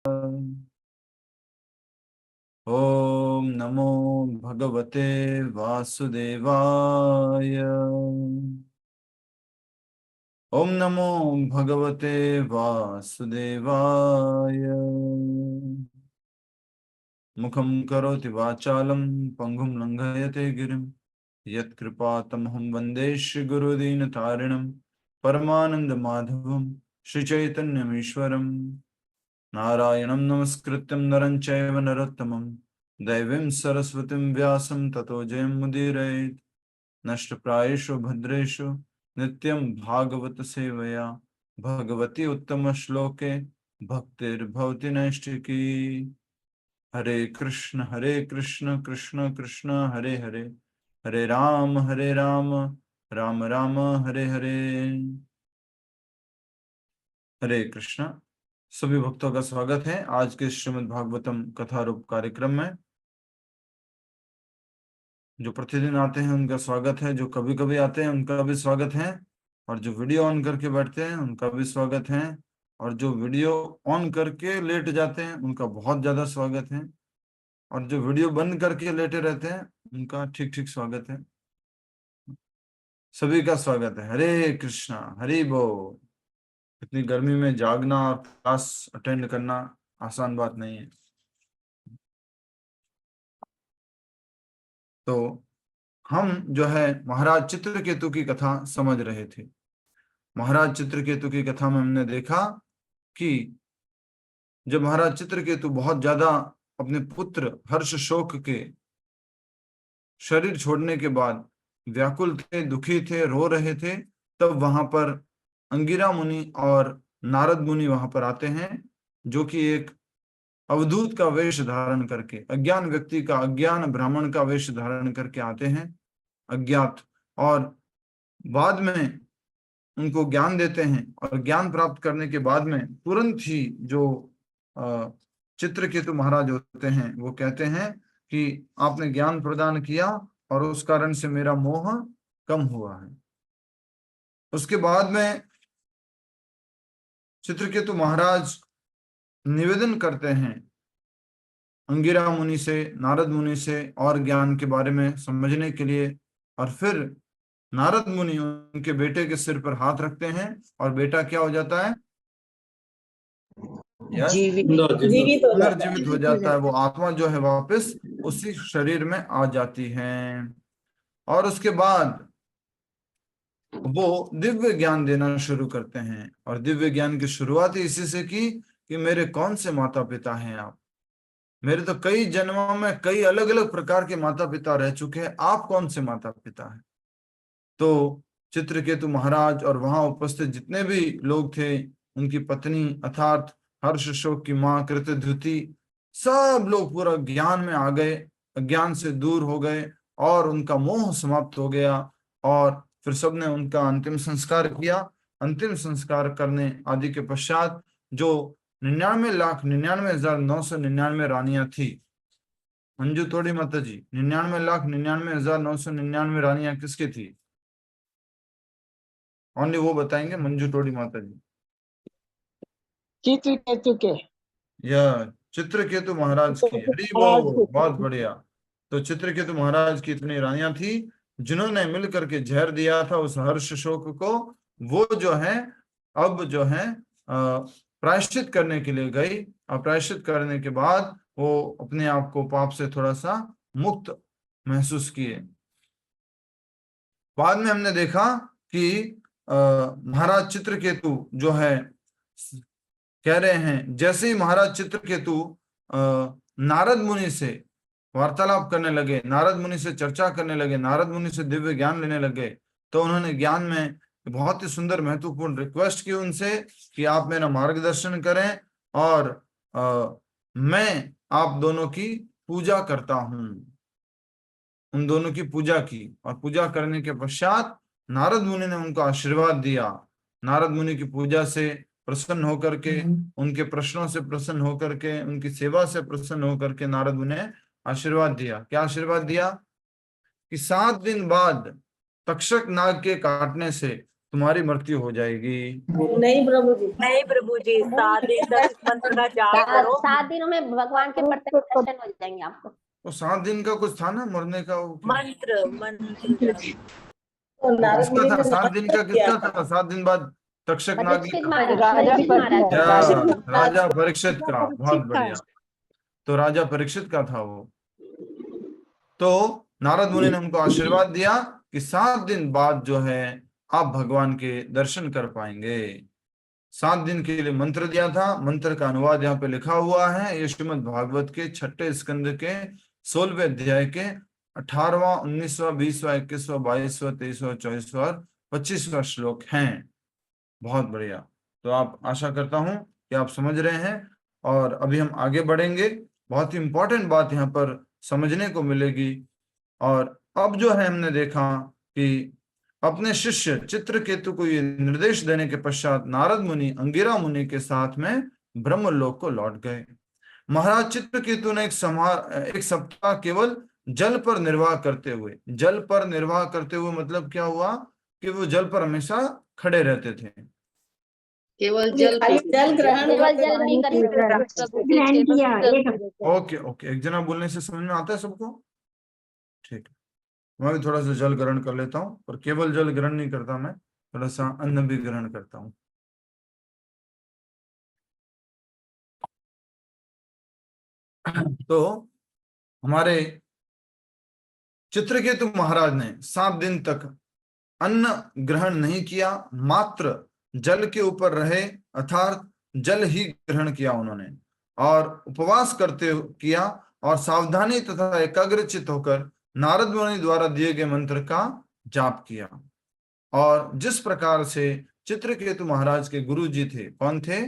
ओम नमो भगवते वासुदेवाय। ओम नमो भगवते वासुदेवाय। मुखं करोति वाचालं पंगुं लंघयते गिरिं यत्कृपातमहं वन्दे श्रीगुरुदीनतारिणं परमानंद माधवं श्रीचैतन्यमीश्वरम्। नारायणं नमस्कृत्यं नरं चैव नरोत्तमं दैवीं सरस्वतीं व्यासं ततो जयमुदीरयेत्। नष्टप्रायेषु भद्रेषु नित्यं भागवत सेवया भगवती उत्तम श्लोके भक्तिर्भवति नैष्ठिकी। हरे कृष्ण कृष्ण कृष्ण हरे हरे, हरे राम राम राम हरे हरे। हरे कृष्ण। सभी भक्तों का स्वागत है आज के श्रीमद् भागवतम कथा रूप कार्यक्रम में। जो प्रतिदिन आते हैं उनका स्वागत है, जो कभी कभी आते हैं उनका भी स्वागत है, और जो वीडियो ऑन करके बैठते हैं उनका भी स्वागत है, और जो वीडियो ऑन करके लेट जाते हैं उनका बहुत ज्यादा स्वागत है, और जो वीडियो बंद करके लेटे रहते हैं उनका ठीक ठीक स्वागत है। सभी का स्वागत है। हरे कृष्णा, हरि बोल। इतनी गर्मी में जागना और क्लास अटेंड करना आसान बात नहीं है। तो हम जो है महाराज चित्रकेतु की कथा समझ रहे थे। महाराज चित्रकेतु की कथा में हमने देखा कि जब महाराज चित्रकेतु बहुत ज्यादा अपने पुत्र हर्ष शोक के शरीर छोड़ने के बाद व्याकुल थे, दुखी थे, रो रहे थे, तब वहां पर अंगिरा मुनि और नारद मुनि वहां पर आते हैं, जो कि एक अवधूत का वेश धारण करके, अज्ञान व्यक्ति का, अज्ञान ब्राह्मण का वेश धारण करके आते हैं, अज्ञात, और बाद में उनको ज्ञान देते हैं। और ज्ञान प्राप्त करने के बाद में तुरंत ही जो चित्रकेतु महाराज होते हैं वो कहते हैं कि आपने ज्ञान प्रदान किया और उस कारण से मेरा मोह कम हुआ है। उसके बाद में चित्रकेतु महाराज निवेदन करते हैं अंगिरा मुनि से, नारद मुनि से, और ज्ञान के बारे में समझने के लिए। और फिर नारद मुनि उनके बेटे के सिर पर हाथ रखते हैं और बेटा क्या हो जाता है? यस, पुनर्जीवित हो जाता है। वो आत्मा जो है वापस उसी शरीर में आ जाती है। और उसके बाद वो दिव्य ज्ञान देना शुरू करते हैं। और दिव्य ज्ञान की शुरुआत ही इसी से की कि मेरे कौन से माता पिता हैं आप। मेरे तो कई जन्मों में कई अलग अलग प्रकार के माता पिता रह चुके हैं, आप कौन से माता पिता हैं? तो चित्रकेतु महाराज और वहां उपस्थित जितने भी लोग थे, उनकी पत्नी अर्थात हर्ष शोक की मां कृतद्युति, सब लोग पूरा ज्ञान में आ गए, अज्ञान से दूर हो गए और उनका मोह समाप्त हो गया। और फिर सबने उनका अंतिम संस्कार किया। अंतिम संस्कार करने आदि के पश्चात जो 99,99,999 रानियां थी, मंजू तोड़ी माता जी, 99,99,999 रानियां किसकी थी? ओनली वो बताएंगे, मंजू टोडी माता जी। चित्रकेतु के, यह चित्रकेतु महाराज की। हरि बोल, बहुत बढ़िया। तो चित्रकेतु महाराज की इतनी रानियां थी जिन्होंने मिल करके जहर दिया था उस हर्ष शोक को। वो जो है अब जो है प्रायश्चित करने के लिए गई, और प्रायश्चित करने के बाद वो अपने आप को पाप से थोड़ा सा मुक्त महसूस किए। बाद में हमने देखा कि महाराज चित्रकेतु जो है कह रहे हैं, जैसे ही महाराज चित्रकेतु नारद मुनि से वार्तालाप करने लगे, नारद मुनि से चर्चा करने लगे, नारद मुनि से दिव्य ज्ञान लेने लगे, तो उन्होंने ज्ञान में बहुत ही सुंदर महत्वपूर्ण रिक्वेस्ट की उनसे कि आप मेरा मार्गदर्शन करें और मैं आप दोनों की पूजा करता हूं। उन दोनों की पूजा की, और पूजा करने के पश्चात नारद मुनि ने उनको आशीर्वाद दिया। नारद मुनि की पूजा से प्रसन्न होकर के, उनके प्रश्नों से प्रसन्न होकर के, उनकी सेवा से प्रसन्न होकर के नारद मुनि ने आशीर्वाद दिया। क्या आशीर्वाद दिया? कि 7 दिन बाद तक्षक नाग के काटने से तुम्हारी मृत्यु हो जाएगी। नहीं प्रभु जी, नहीं प्रभु जी, 7 दिन तक इस मंत्र का जाप करो। 7 दिनों में भगवान के प्रत्यक्ष दर्शन हो जाएंगे आपको। वो 7 दिन का कुछ था ना मरने का, वो मंत्र किसका था 7 दिन का, किसका था 7 दिन बाद? तक्षक नागी परीक्षित का, महाराज या राजा का। परीक्षित का। बहुत बढ़िया, तो राजा परीक्षित का था वो। तो नारद मुनि ने उनको आशीर्वाद दिया कि 7 दिन बाद जो है आप भगवान के दर्शन कर पाएंगे। 7 दिन के लिए मंत्र दिया था। मंत्र का अनुवाद यहाँ पे लिखा हुआ है। ये श्रीमद् भागवत के 6ठे स्कंद के 16वें अध्याय के 18वां, 19वां, 20वां, 21वां, 22वां, 23वां, 24वां और 25वां श्लोक हैं। बहुत बढ़िया। तो आप, आशा करता हूं कि आप समझ रहे हैं और अभी हम आगे बढ़ेंगे। बहुत ही इंपॉर्टेंट बात यहाँ पर समझने को मिलेगी। और अब जो है हमने देखा कि अपने शिष्य चित्रकेतु को ये निर्देश देने के पश्चात नारद मुनि अंगिरा मुनि के साथ में ब्रह्मलोक को लौट गए। महाराज चित्रकेतु ने एक सप्ताह केवल जल पर निर्वाह करते हुए, जल पर निर्वाह करते हुए मतलब क्या हुआ कि वो जल पर हमेशा खड़े रहते थे, केवल जल ग्रहण, केवल जल पीकर। ओके ओके, एक जना बोलने से समझ में आता है सबको? ठीक है, मैं भी थोड़ा सा जल ग्रहण कर लेता हूँ, पर केवल जल ग्रहण नहीं करता, मैं थोड़ा सा अन्न भी ग्रहण करता हूँ। तो हमारे चित्रकेतु महाराज ने 7 दिन तक अन्न ग्रहण नहीं किया, मात्र जल के ऊपर रहे, अर्थात जल ही ग्रहण किया उन्होंने, और उपवास करते किया और सावधानी तथा एकाग्रचित होकर नारद मुनि द्वारा दिए गए मंत्र का जाप किया। और जिस प्रकार से चित्रकेतु महाराज के गुरु जी थे, कौन थे?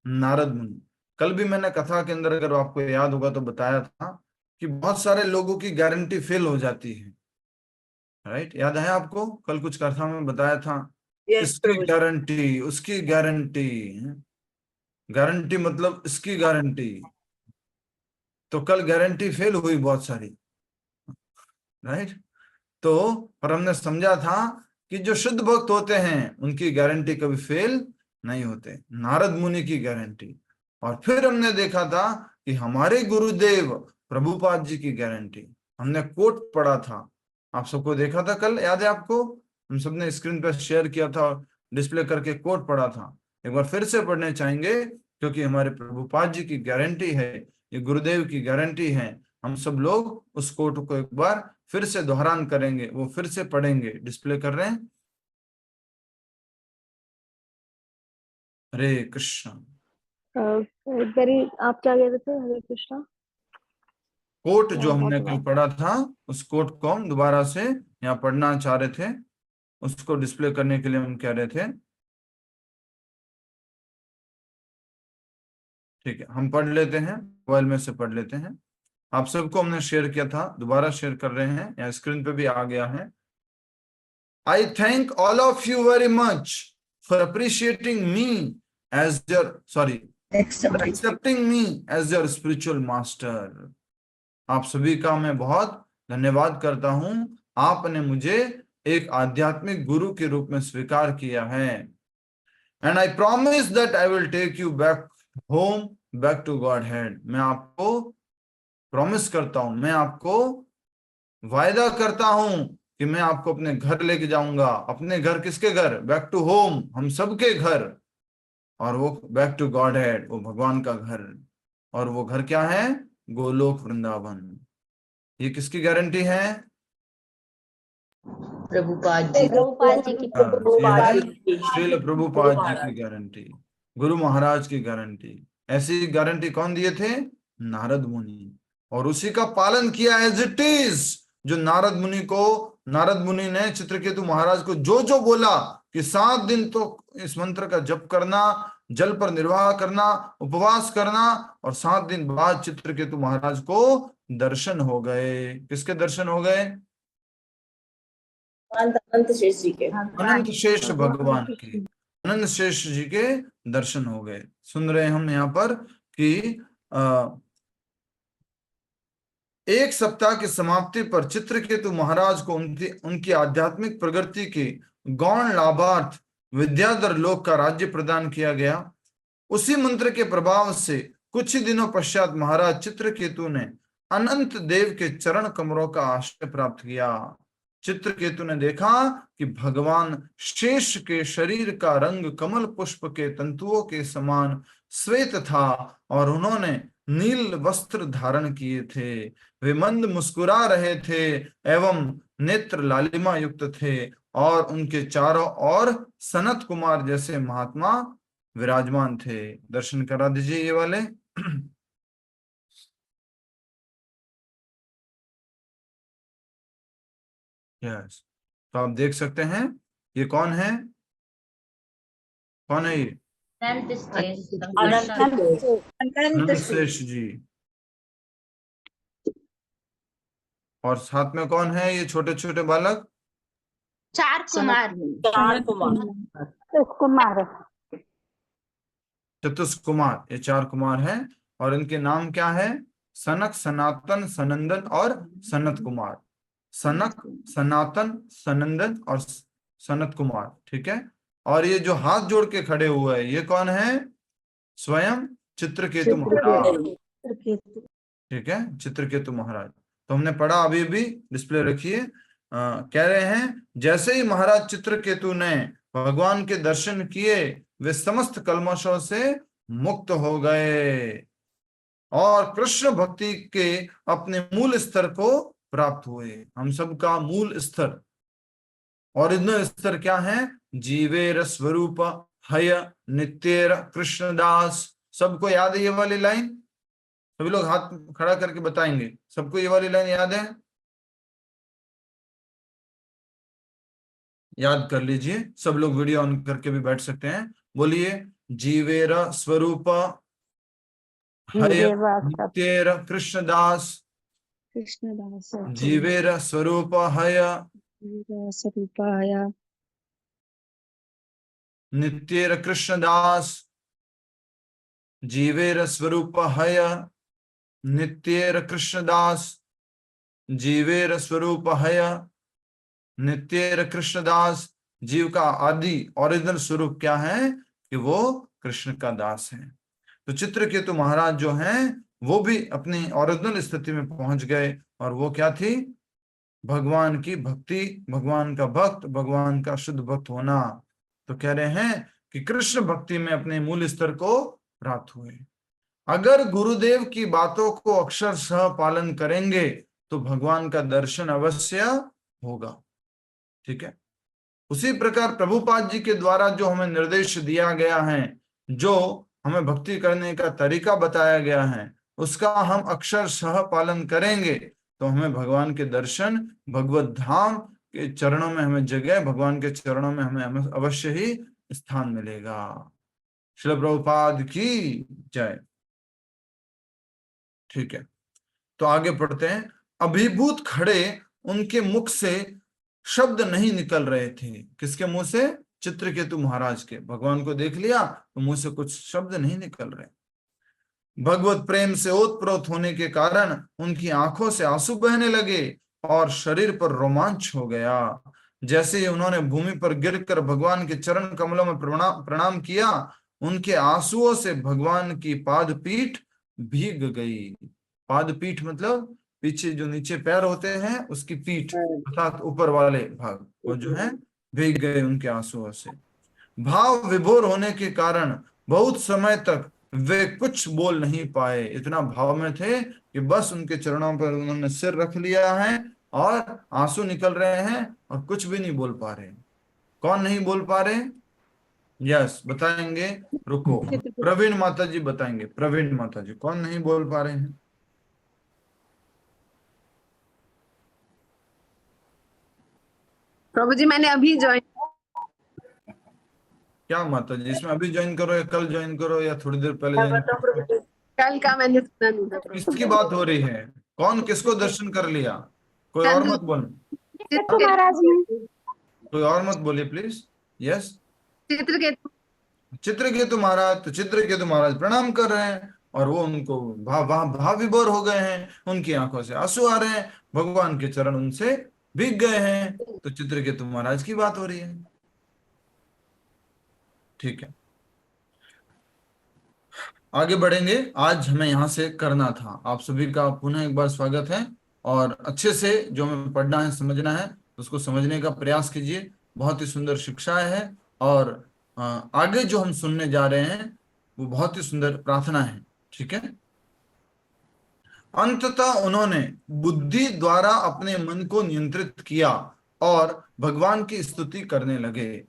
नारद मुनि। कल भी मैंने कथा के अंदर, अगर आपको याद होगा तो, बताया था कि बहुत सारे लोगों की गारंटी फेल हो जाती है। राइट, याद है आपको? कल कुछ कथा में बताया था, इसकी गारंटी, उसकी गारंटी। गारंटी मतलब इसकी गारंटी। तो कल गारंटी फेल हुई बहुत सारी, राइट। तो पर हमने समझा था कि जो शुद्ध भक्त होते हैं उनकी गारंटी कभी फेल नहीं होते, नारद मुनि की गारंटी। और फिर हमने देखा था कि हमारे गुरुदेव प्रभुपाद जी की गारंटी, हमने कोट पढ़ा था, आप सबको देखा था कल, याद है आपको? हम सबने स्क्रीन पर शेयर किया था और डिस्प्ले करके कोट पढ़ा था। एक बार फिर से पढ़ने चाहेंगे, क्योंकि हमारे प्रभुपाद जी की गारंटी है, ये गुरुदेव की गारंटी है। हम सब लोग उस कोट को एक बार फिर से दोहरान करेंगे, वो फिर से पढ़ेंगे, डिस्प्ले कर रहे हैं। हरे कृष्ण। आप क्या कह रहे थे? हरे कृष्णा। कोट जो हमने कल पढ़ा था, उस कोट को हम दोबारा से यहाँ पढ़ना चाह रहे थे, उसको डिस्प्ले करने के लिए हम कह रहे थे। ठीक है, हम पढ़ लेते हैं, मोबाइल में से पढ़ लेते हैं। आप सबको हमने शेयर किया था, दोबारा शेयर कर रहे हैं, यहाँ स्क्रीन पे भी आ गया है। I thank all of you very much for appreciating me as your, accepting me as your spiritual master. आप सभी का मैं बहुत धन्यवाद करता हूं, आपने मुझे एक आध्यात्मिक गुरु के रूप में स्वीकार किया है। And I promise that I will take you back home, back to Godhead. मैं आपको प्रॉमिस करता हूं, मैं आपको वायदा करता हूं कि मैं आपको अपने घर लेके जाऊंगा। अपने घर, किसके घर? बैक टू होम, हम सबके घर। और वो बैक टू गॉड हेड, वो भगवान का घर। और वो घर क्या है? गोलोक वृंदावन। ये किसकी गारंटी है? प्रभुपाद जी की, श्रील प्रभुपाद जी की गारंटी, गुरु महाराज की गारंटी। ऐसी गारंटी कौन दिए थे? नारद मुनि। और उसी का पालन किया एज इट इज। जो नारद मुनि ने चित्रकेतु महाराज को जो जो बोला कि 7 दिन तो इस मंत्र का जप करना, जल पर निर्वाह करना, उपवास करना, और 7 दिन बाद चित्रकेतु महाराज को दर्शन हो गए। किसके दर्शन हो गए? अनंत शेष जी के, अनंत शेष भगवान के, अनंत शेष जी के दर्शन हो गए। सुन रहे हैं हम यहाँ पर कि एक सप्ताह की समाप्ति पर चित्रकेतु महाराज को उनकी आध्यात्मिक प्रगति के गौण लाभार्थ विद्याधर लोक का राज्य प्रदान किया गया। उसी मंत्र के प्रभाव से कुछ ही दिनों पश्चात महाराज चित्रकेतु ने अनंत देव के चरण कमलों का आश्रय प्राप्त किया। चित्रकेतु ने देखा कि भगवान शेष के शरीर का रंग कमल पुष्प के तंतुओं के समान श्वेत था और उन्होंने नील वस्त्र धारण किए थे। वे मंद मुस्कुरा रहे थे एवं नेत्र लालिमा युक्त थे और उनके चारों ओर सनत कुमार जैसे महात्मा विराजमान थे। दर्शन करा दीजिए ये वाले। यस, तो आप देख सकते हैं ये कौन है, कौन है ये? अनंत शेष जी। और साथ में कौन है ये छोटे छोटे बालक? चार कुमार। चतुष कुमार, ये 4 कुमार हैं और इनके नाम क्या है? सनक, सनातन, सनंदन और सनत कुमार। सनक, सनातन, सनंदन और सनत कुमार, ठीक है। और ये जो हाथ जोड़ के खड़े हुए हैं ये कौन है? स्वयं चित्रकेतु महाराज, ठीक है, चित्रकेतु महाराज। तो हमने पढ़ा, अभी भी डिस्प्ले रखिए। कह रहे हैं जैसे ही महाराज चित्रकेतु ने भगवान के दर्शन किए वे समस्त कल्मशों से मुक्त हो गए और कृष्ण भक्ति के अपने मूल स्तर को प्राप्त हुए। हम सबका मूल स्तर, ओरिजिनल स्तर क्या है? जीवेर स्वरूप हय नित्येर कृष्णदास। सबको याद है ये वाली लाइन? सभी लोग हाथ खड़ा करके बताएंगे, सबको ये वाली लाइन याद है? याद कर लीजिए, सब लोग वीडियो ऑन करके भी बैठ सकते हैं। बोलिए, जीवेरा स्वरूप हय नित्येर कृष्णदास। जीवेरा स्वरूप हय नित्येर कृष्णदास। जीवेर स्वरूप हय नित्येर कृष्णदास। जीवेर स्वरूप हय नित्येर कृष्णदास। जीव का आदि ओरिजिनल स्वरूप क्या है? कि वो कृष्ण का दास है। तो चित्रकेतु महाराज जो हैं वो भी अपनी ओरिजिनल स्थिति में पहुंच गए और वो क्या थी? भगवान की भक्ति, भगवान का भक्त, भगवान का शुद्ध भक्त होना। तो कह रहे हैं कि कृष्ण भक्ति में अपने मूल स्तर को प्राप्त हुए। अगर गुरुदेव की बातों को अक्षरशः पालन करेंगे तो भगवान का दर्शन अवश्य होगा, ठीक है। उसी प्रकार प्रभुपाद जी के द्वारा जो हमें निर्देश दिया गया है, जो हमें भक्ति करने का तरीका बताया गया है, उसका हम अक्षरशः पालन करेंगे तो हमें भगवान के दर्शन, भगवत धाम के चरणों में हमें जगह, भगवान के चरणों में हमें अवश्य ही स्थान मिलेगा। श्रील प्रभुपाद की जय। ठीक है, तो आगे पढ़ते हैं। अभिभूत खड़े उनके मुख से शब्द नहीं निकल रहे थे। किसके मुंह से? चित्रकेतु महाराज के। भगवान को देख लिया तो मुंह से कुछ शब्द नहीं निकल रहे। भगवत प्रेम से ओतप्रोत होने के कारण उनकी आंखों से आंसू बहने लगे और शरीर पर रोमांच हो गया। जैसे ही उन्होंने भूमि पर गिरकर भगवान के चरण कमलों में प्रणाम किया, उनके आंसुओं से भगवान की पादपीठ भीग गई। पादपीठ मतलब पीछे जो नीचे पैर होते हैं उसकी पीठ अर्थात ऊपर वाले भाग, वो जो है भीग गए उनके आंसुओं से। भाव विभोर होने के कारण बहुत समय तक वे कुछ बोल नहीं पाए। इतना भाव में थे कि बस उनके चरणों पर उन्होंने सिर रख लिया है और आंसू निकल रहे हैं और कुछ भी नहीं बोल पा रहे। कौन नहीं बोल पा रहे? यस, बताएंगे, रुको, प्रवीण माता जी बताएंगे। प्रवीण माता जी, कौन नहीं बोल पा रहे हैं? प्रभु जी मैंने अभी ज्वाइन। क्या माता जी, इसमें अभी ज्वाइन करो या कल ज्वाइन करो या थोड़ी देर पहले ज्वाइन करो? कल का मैंने सुना नहीं था। किसकी बात हो रही है? कौन किसको दर्शन कर लिया? कोई और मत बोलो, महाराज ने। कोई और मत बोलिए प्लीज। यस, चित्रकेतु। चित्रकेतु महाराज। तो चित्रकेतु महाराज प्रणाम कर रहे हैं और वो उनको भाव विभोर हो गए हैं, उनकी आंखों से आंसू आ रहे हैं, भगवान के चरण उनसे भीग गए हैं। तो चित्रकेतु महाराज की बात हो रही है। ठीक है, आगे बढ़ेंगे। आज हमें यहाँ से करना था। आप सभी का पुनः एक बार स्वागत है, और अच्छे से जो हमें पढ़ना है, समझना है, उसको समझने का प्रयास कीजिए। बहुत ही सुंदर शिक्षाएं है, और आगे जो हम सुनने जा रहे हैं वो बहुत ही सुंदर प्रार्थना है। ठीक है, अंततः उन्होंने बुद्धि द्वारा अपने मन को नियंत्रित किया और भगवान की स्तुति करने लगे।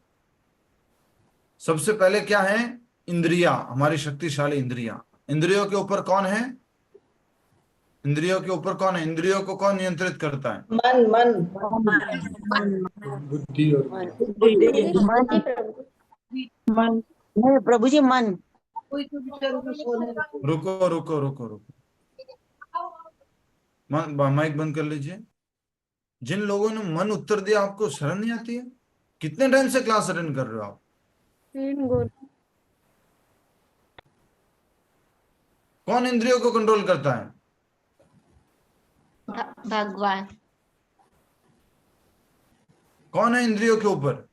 सबसे पहले क्या है? इंद्रिया, हमारी शक्तिशाली इंद्रिया। इंद्रियों के ऊपर कौन है? इंद्रियों के ऊपर कौन है? इंद्रियों को कौन नियंत्रित करता है? मन मन बुद्धि और मन नहीं प्रभु जी, मन। रुको रुको रुको रुको, माइक बंद कर लीजिए। जिन लोगों ने मन उत्तर दिया, आपको शर्म नहीं आती है? कितने टाइम से क्लास अटेंड कर रहे हो आप? कौन इंद्रियों को कंट्रोल करता है? भगवान। कौन है इंद्रियों के ऊपर?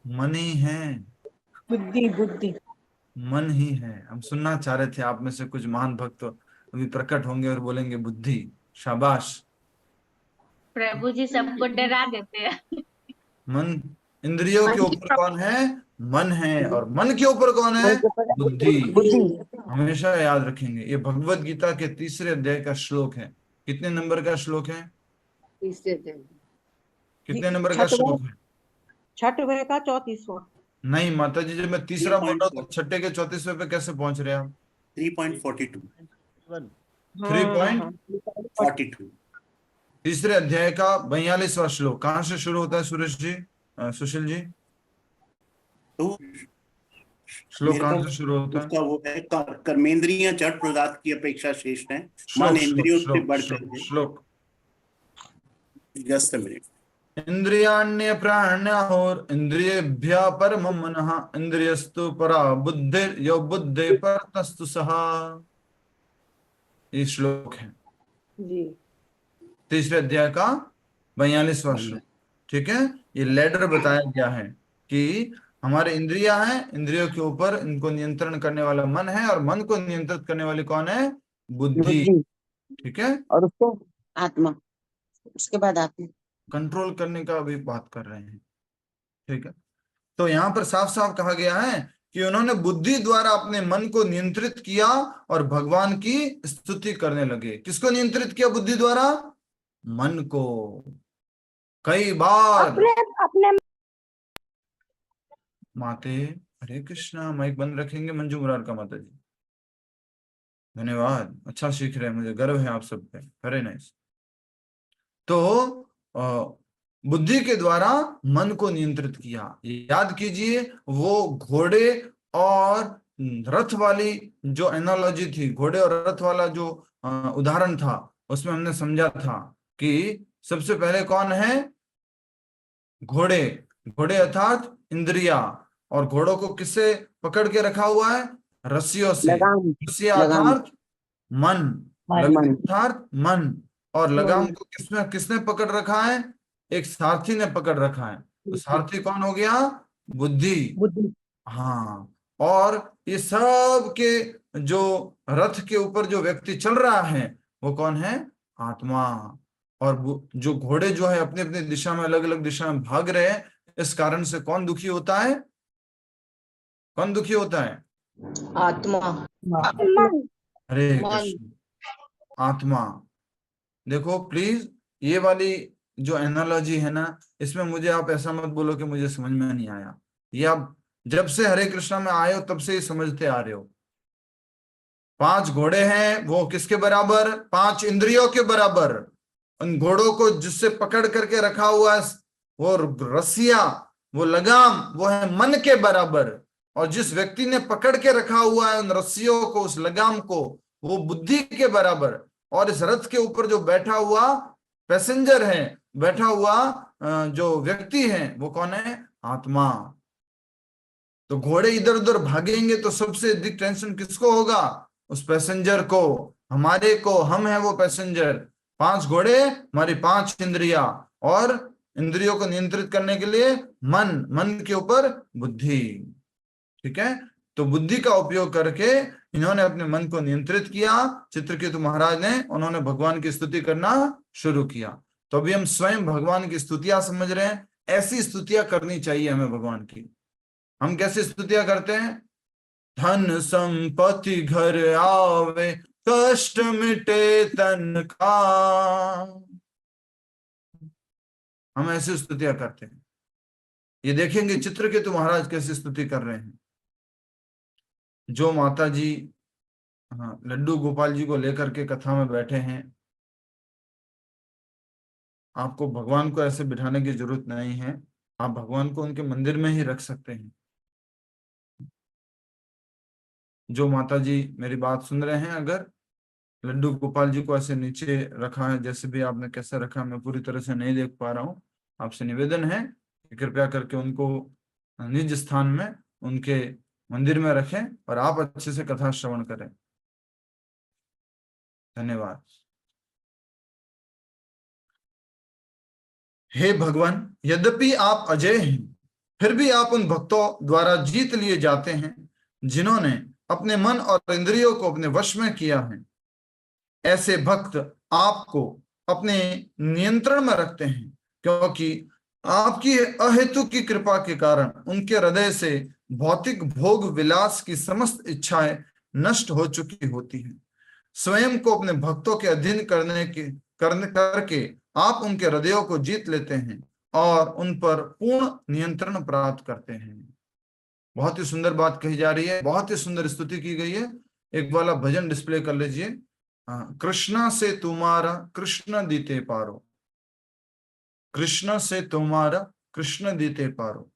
मन ही है, बुद्धि बुद्धि। मन ही है। हम सुनना चाह रहे थे, आप में से कुछ महान भक्त अभी प्रकट होंगे और बोलेंगे बुद्धि। शाबाश। प्रभु जी सबको डरा देते हैं। मन, इंद्रियों के ऊपर कौन है? मन है। और मन के ऊपर कौन है? मन के ऊपर बुद्धि। बुद्धि। हमेशा याद रखेंगे, ये भगवत गीता के 3 अध्याय का श्लोक है। कितने नंबर का श्लोक है? कितने नंबर का श्लोक है? छठवें का 34वां। नहीं माता जी, जब मैं तीसरा बोल रहा हूँ तो छठे के 34वें पे कैसे पहुंच रहे हैं आप? 3.42 3.42 तीसरे अध्याय का 42वां श्लोक कहाँ से शुरू होता है सुरेश जी, सुशील जी? तो श्लोक कहाँ से शुरू होता है? उसका वो है, कर्मेंद्रियां जड़ पदार्थ की अपेक्षा श्रेष्ठ हैं, मन श्लोक इंद्रियों से श्लोक बढ़कर श्लोक है। श्लोक। Just a minute. इंद्रियाण्य प्राण्याहोर इंद्रियेभ्य परमं मनः इंद्रियस्तु परा बुद्धिर यो बुद्धि परतस्तु सहा। ये श्लोक है जी। तीसरे अध्याय का 42वां श्लोक। ठीक है, ये लेटर बताया गया है कि हमारे इंद्रियां हैं, इंद्रियों के ऊपर इनको नियंत्रण करने वाला मन है, और मन को नियंत्रित करने वाली कौन है? बुद्धि। ठीक है, और उसको आत्मा, उसके बाद आत्मा कंट्रोल करने का अभी बात कर रहे हैं। ठीक है, तो यहाँ पर साफ साफ कहा गया है कि उन्होंने बुद्धि द्वारा अपने मन को नियंत्रित किया और भगवान की स्तुति करने लगे। किसको नियंत्रित किया बुद्धि द्वारा? मन को। कई बार अपने माते, हरे कृष्णा। माइक बंद रखेंगे मंजू मुरार का माता जी? धन्यवाद, अच्छा सीख रहे हैं, मुझे गर्व है आप सब पे। Very nice. तो बुद्धि के द्वारा मन को नियंत्रित किया। याद कीजिए, वो घोड़े और रथ वाली जो एनालॉजी थी, घोड़े और रथ वाला जो उदाहरण था, उसमें हमने समझा था कि सबसे पहले कौन है? घोड़े। घोड़े अर्थात इंद्रिया, और घोड़ों को किससे पकड़ के रखा हुआ है? रस्सियों से। रस्सियां अर्थात मन, लगाम अर्थात मन। और लगाम को किसने पकड़ रखा है? एक सारथी ने पकड़ रखा है। तो सारथी कौन हो गया? बुद्धि। हाँ, और ये सब के जो रथ के ऊपर जो व्यक्ति चल रहा है वो कौन है? आत्मा। और जो घोड़े जो है अपने अपने दिशा में, अलग अलग दिशा में भाग रहे हैं, इस कारण से कौन दुखी होता है? कौन दुखी होता है? आत्मा। हरे कृष्ण। आत्मा। देखो प्लीज, ये वाली जो एनालॉजी है ना, इसमें मुझे आप ऐसा मत बोलो कि मुझे समझ में नहीं आया। ये आप जब से हरे कृष्णा में आए हो तब से ही समझते आ रहे हो। 5 घोड़े हैं, वो किसके बराबर? 5 इंद्रियों के बराबर। उन घोड़ों को जिससे पकड़ करके रखा हुआ है, वो रस्सियां, वो लगाम, वो है मन के बराबर। और जिस व्यक्ति ने पकड़ के रखा हुआ है उन रस्सियों को, उस लगाम को, वो बुद्धि के बराबर। और इस रथ के ऊपर जो बैठा हुआ पैसेंजर है, बैठा हुआ जो व्यक्ति है, वो कौन है? आत्मा। तो घोड़े इधर उधर भागेंगे तो सबसे अधिक टेंशन किसको होगा? उस पैसेंजर को, हमारे को। हम है वो पैसेंजर। 5 घोड़े हमारी 5 इंद्रिया, और इंद्रियों को नियंत्रित करने के लिए मन, मन के ऊपर बुद्धि। ठीक है, तो बुद्धि का उपयोग करके इन्होंने अपने मन को नियंत्रित किया। चित्रकेतु महाराज ने, उन्होंने भगवान की स्तुति करना शुरू किया। तो अभी हम स्वयं भगवान की स्तुतियां समझ रहे हैं। ऐसी स्तुतियां करनी चाहिए हमें भगवान की। हम कैसी स्तुतियां करते हैं? धन संपत्ति घर आवे, कष्ट मिटे तन का। हम ऐसी स्तुतियां करते हैं। ये देखेंगे चित्रकेतु महाराज कैसी स्तुति कर रहे हैं। जो माता जी, हाँ, लड्डू गोपाल जी को लेकर के कथा में बैठे हैं, आपको भगवान को ऐसे बिठाने की जरूरत नहीं है। आप भगवान को उनके मंदिर में ही रख सकते हैं। जो माता जी मेरी बात सुन रहे हैं, अगर लड्डू गोपाल जी को ऐसे नीचे रखा है, जैसे भी आपने कैसे रखा, मैं पूरी तरह से नहीं देख पा रहा हूँ। आपसे निवेदन है कि कृपया करके उनको निज स्थान में, उनके मंदिर में रखें और आप अच्छे से कथा श्रवण करें। धन्यवाद। हे भगवान, यद्यपि आप अजय हैं, फिर भी आप उन भक्तों द्वारा जीत लिए जाते हैं जिन्होंने अपने मन और इंद्रियों को अपने वश में किया है। ऐसे भक्त आपको अपने नियंत्रण में रखते हैं, क्योंकि आपकी अहेतु की कृपा के कारण उनके हृदय से भौतिक भोग विलास की समस्त इच्छाएं नष्ट हो चुकी होती हैं। स्वयं को अपने भक्तों के अधीन करके आप उनके हृदयों को जीत लेते हैं और उन पर पूर्ण नियंत्रण प्राप्त करते हैं। बहुत ही सुंदर बात कही जा रही है, बहुत ही सुंदर स्तुति की गई है। एक वाला भजन डिस्प्ले कर लीजिए। कृष्णा से तुम्हारा कृष्ण दीते पारो, कृष्ण से तुम्हारा कृष्ण दीते पारो।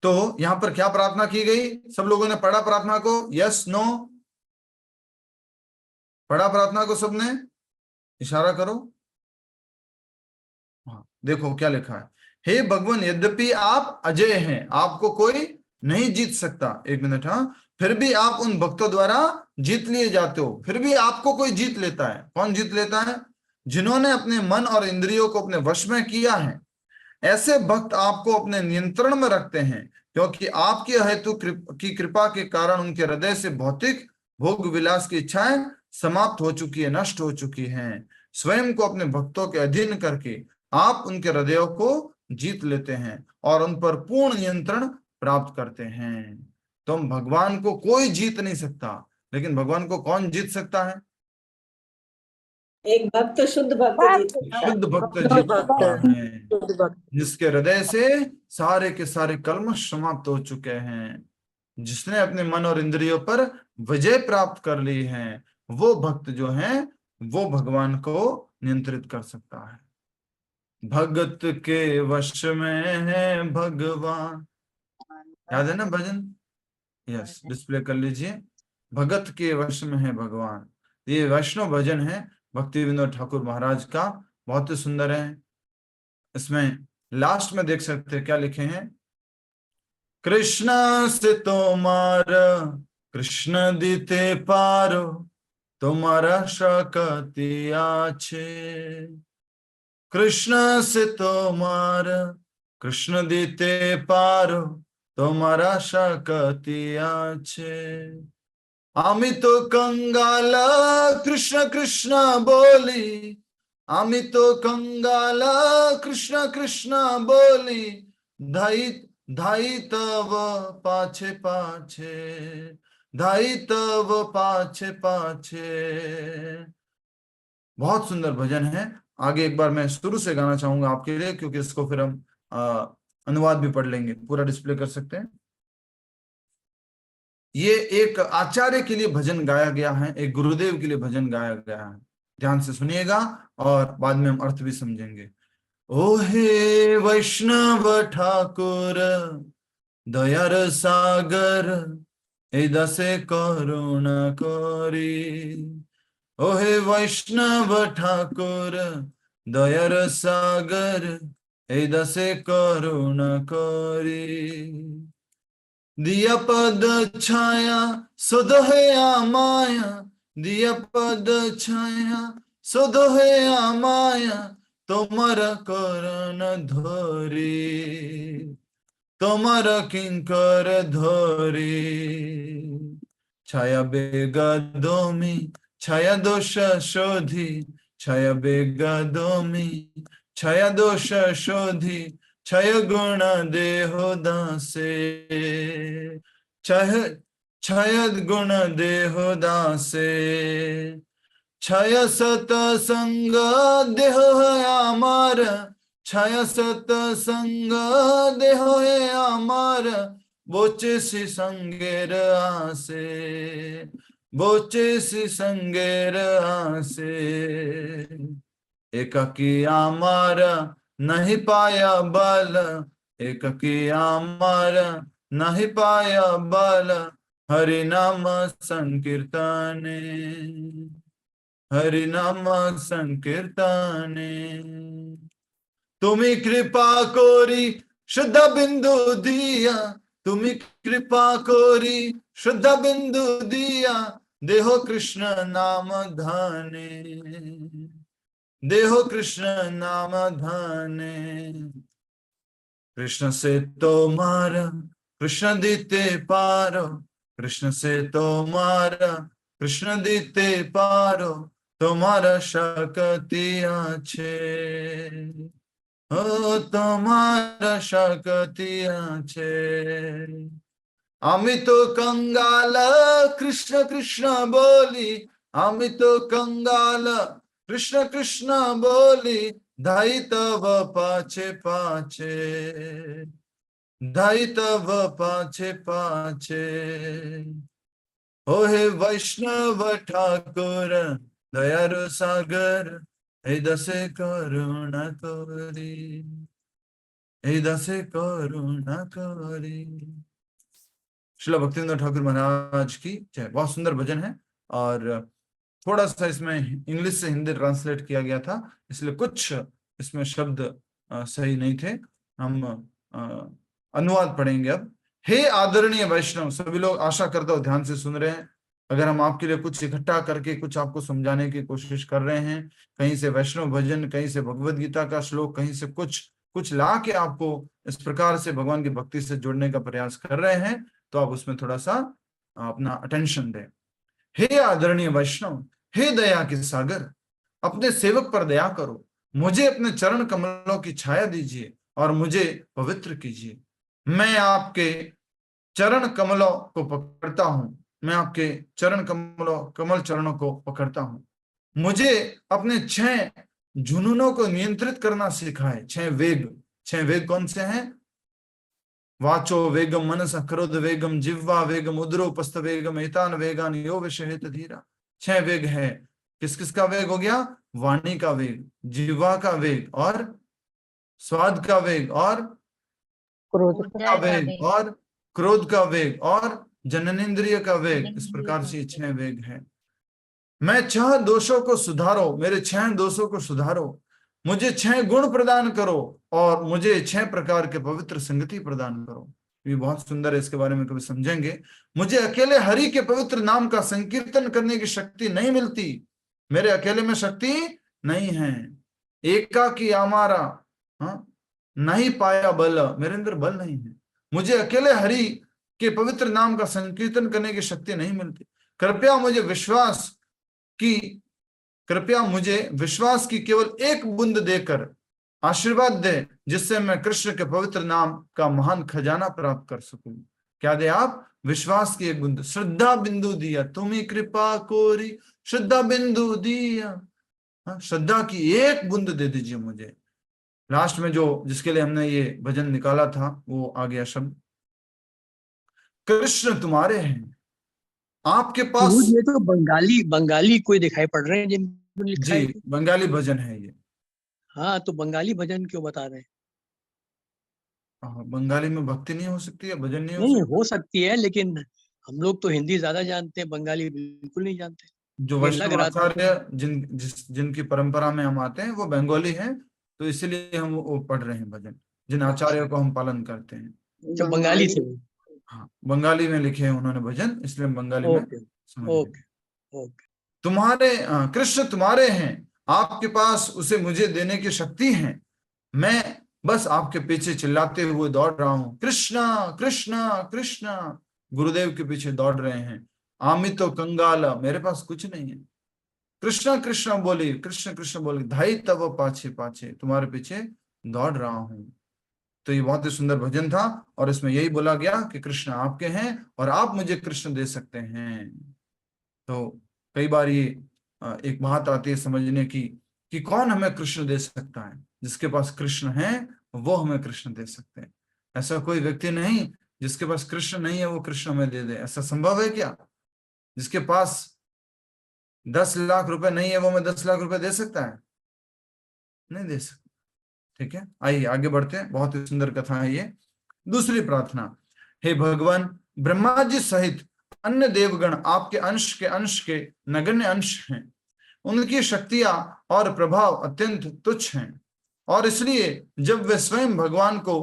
तो यहां पर क्या प्रार्थना की गई? सब लोगों ने पढ़ा प्रार्थना को? Yes, no? पढ़ा प्रार्थना को सबने? इशारा करो। हाँ, देखो क्या लिखा है। हे भगवान, यद्यपि आप अजय हैं, आपको कोई नहीं जीत सकता। एक मिनट, हाँ, फिर भी आप उन भक्तों द्वारा जीत लिए जाते हो। फिर भी आपको कोई जीत लेता है। कौन जीत लेता है? जिन्होंने अपने मन और इंद्रियों को अपने वश में किया है। ऐसे भक्त आपको अपने नियंत्रण में रखते हैं, क्योंकि आपकी हेतु की कृपा के कारण उनके हृदय से भौतिक भोग विलास की इच्छाएं समाप्त हो चुकी है, नष्ट हो चुकी हैं। स्वयं को अपने भक्तों के अधीन करके आप उनके हृदयों को जीत लेते हैं और उन पर पूर्ण नियंत्रण प्राप्त करते हैं। तो भगवान को कोई जीत नहीं सकता, लेकिन भगवान को कौन जीत सकता है? एक भक्त, शुद्ध भक्त शुद्ध भक्त जीत सकता है, जिसके हृदय से सारे के सारे कल्मश समाप्त हो चुके हैं, जिसने अपने मन और इंद्रियों पर विजय प्राप्त कर ली है। वो भक्त जो है, वो भगवान को नियंत्रित कर सकता है। भगत के वश में है भगवान, याद है ना भजन? यस, डिस्प्ले कर लीजिए। भगत के वश में है भगवान। ये वैष्णव भजन है भक्ति विनोद ठाकुर महाराज का, बहुत ही सुंदर है। इसमें लास्ट में देख सकते हैं क्या लिखे हैं। कृष्ण से तुम्हारा कृष्ण दीते पारो, तुम्हारा शक्ति आछे। कृष्ण से तुम्हारा कृष्ण दीते पारो, तुम्हारा शक्ति आछे। आमी तो कंगाला कृष्ण कृष्ण बोली, आमी तो कंगाला कृष्ण कृष्ण बोली, धाई धाई तव पाछे पाछे, धाई तव पाछे पाछे। बहुत सुंदर भजन है। आगे एक बार मैं शुरू से गाना चाहूंगा आपके लिए, क्योंकि इसको फिर हम अनुवाद भी पढ़ लेंगे। पूरा डिस्प्ले कर सकते हैं। ये एक आचार्य के लिए भजन गाया गया है, एक गुरुदेव के लिए भजन गाया गया है। ध्यान से सुनिएगा और बाद में हम अर्थ भी समझेंगे। ओ हे वैष्णव ठाकुर दयार सागर, दसे करुणा करी। ओ हे वैष्णव ठाकुर दयार सागर, दसे करुणा करी। दिया पद छाया सुध है माया, दिया पद छाया শুধু হে আমায় তোমার করণ ধরি, তোমার কিঙ্কর ধরি। ছায়া বেগদমি ছায়া দোষ শোধি, ছায়া বেগদমি ছায়া দোষ শোধি, छय गुण देहो दासे, छय गुण देहो दासे। छय सत संग देह है आमार, छय सत संग देह है आमार, बोचे सी संगेर आसे, बोचे सी संगेर आसे। एकाकी आमार नहीं पाया बल, एकाकी आमार नहीं पाया बल, हरि नाम संकीर्तने, हरि नाम संकीर्तने। तुम्ही कृपा कोरी शुद्ध बिंदु दिया, तुम्ही कृपा कोरी शुद्ध बिंदु दिया, देहो कृष्ण नाम धाने, देहो कृष्ण नाम धाने। कृष्ण से तुम्हारा कृष्ण दीते पारो, कृष्ण से तुम्हारा कृष्ण दीते पारो, तुम्हारा शक्ति আছে, ও তোমার শক্তি আছে। আমি তো कंगाल कृष्ण कृष्ण बोली, আমি তো कंगाल कृष्ण कृष्ण बोली, धाई तव पाछे पाछे, धाई तव पाछे पाछे। ओ हे वैष्णव ठाकुर दयारु सागर, हे दसे करुणा करी, हे दसे करुणा करी। श्रील भक्तिवेदांत ठाकुर महाराज की जय। बहुत सुंदर भजन है और थोड़ा सा इसमें इंग्लिश से हिंदी ट्रांसलेट किया गया था, इसलिए कुछ इसमें शब्द सही नहीं थे। हम अनुवाद पढ़ेंगे अब। हे आदरणीय वैष्णव, सभी लोग आशा करता हूं ध्यान से सुन रहे हैं। अगर हम आपके लिए कुछ इकट्ठा करके कुछ आपको समझाने की कोशिश कर रहे हैं, कहीं से वैष्णव भजन, कहीं से भगवद गीता का श्लोक, कहीं से कुछ ला के आपको इस प्रकार से भगवान की भक्ति से जोड़ने का प्रयास कर रहे हैं, तो आप उसमें थोड़ा सा अपना अटेंशन दें। हे आदरणीय वैष्णव, हे दया के सागर, अपने सेवक पर दया करो, मुझे अपने चरण कमलों की छाया दीजिए और मुझे पवित्र कीजिए। मैं आपके चरण कमलों को पकड़ता हूं, मैं आपके कमल चरणों को पकड़ता हूं। मुझे अपने 6 जुनूनों को नियंत्रित करना सिखाए। 6 वेग कौन से हैं? वाचो वेगम मनस क्रोध वेगम जिह्वा वेगम उदरोपस्थ वेगम एतान वेगान यो विषहेत धीरा। 6 वेग है। किस किस का वेग हो गया? वाणी का वेग, जिह्वा का वेग और स्वाद का वेग और क्रोध का वेग और क्रोध का वेग और जननेन्द्रिय का वेग। इस प्रकार से 6 वेग है। मैं 6 दोषों को सुधारो, मेरे 6 दोषों को सुधारो, मुझे 6 गुण प्रदान करो और मुझे 6 प्रकार के पवित्र संगति प्रदान करो। ये बहुत सुंदर है, इसके बारे में कभी समझेंगे। मुझे अकेले हरि के पवित्र नाम का संकीर्तन करने की शक्ति नहीं मिलती, मेरे अकेले में शक्ति नहीं है। एकाकी आमारा नहीं पाया बल, मेरे अंदर बल नहीं है। मुझे अकेले हरि के पवित्र नाम का संकीर्तन करने की शक्ति नहीं मिलती। कृपया मुझे विश्वास की केवल एक बूंद देकर आशीर्वाद दे, जिससे मैं कृष्ण के पवित्र नाम का महान खजाना प्राप्त कर सकूं। क्या दे आप? विश्वास की एक बूंद, श्रद्धा बिंदु दिया, तुम्ही कृपा कोरी श्रद्धा बिंदु दिया। श्रद्धा की एक बूंद दे दीजिए मुझे। लास्ट में जिसके लिए हमने ये भजन निकाला था वो आ गया शब्द, कृष्ण तुम्हारे हैं, आपके पास। ये तो बंगाली कोई दिखाई पड़ रहे हैं जिनको लिखा है। जी, बंगाली भजन है ये। हाँ, तो बंगाली भजन क्यों बता रहे हैं? बंगाली में भक्ति नहीं हो सकती है, भजन नहीं हो सकती है, लेकिन हम लोग तो हिंदी ज्यादा जानते हैं, बंगाली बिल्कुल नहीं जानते। जो वैष्णव आचार्य जिनकी परंपरा में हम आते हैं वो बंगाली हैं, तो इसलिए हम वो पढ़ रहे हैं भजन, जिन आचार्यों को हम पालन करते हैं। तो बंगाली से, हाँ, बंगाली में लिखे हैं उन्होंने भजन, इसलिए बंगाली में समझ। ओके। तुम्हारे कृष्ण तुम्हारे हैं, आपके पास उसे मुझे देने की शक्ति है। मैं बस आपके पीछे चिल्लाते हुए दौड़ रहा हूं, कृष्णा कृष्णा कृष्णा, गुरुदेव के पीछे दौड़ रहे हैं। आमी तो कंगाला, मेरे पास कुछ नहीं है। कृष्णा कृष्णा बोली, कृष्ण कृष्ण बोली, धाई तब पाछे पाछे, तुम्हारे पीछे दौड़ रहा हूं। तो ये बहुत ही सुंदर भजन था और इसमें यही बोला गया कि कृष्ण आपके हैं और आप मुझे कृष्ण दे सकते हैं। तो कई बार ये एक बात आती है समझने की कि कौन हमें कृष्ण दे सकता है। जिसके पास कृष्ण है वो हमें कृष्ण दे सकते हैं। ऐसा कोई व्यक्ति नहीं जिसके पास कृष्ण नहीं है वो कृष्ण हमें दे दे। ऐसा संभव है क्या? जिसके पास 10 लाख रुपए नहीं है वो हमें 10 लाख रुपए दे सकता है? नहीं दे सकता। ठीक है, आइए आगे बढ़ते हैं। बहुत ही सुंदर कथा है ये। दूसरी प्रार्थना, हे भगवान, ब्रह्मा जी सहित अन्य देवगण आपके अंश के नगण्य अंश हैं। उनकी शक्तियां और प्रभाव अत्यंत तुच्छ हैं और इसलिए जब वे स्वयं भगवान को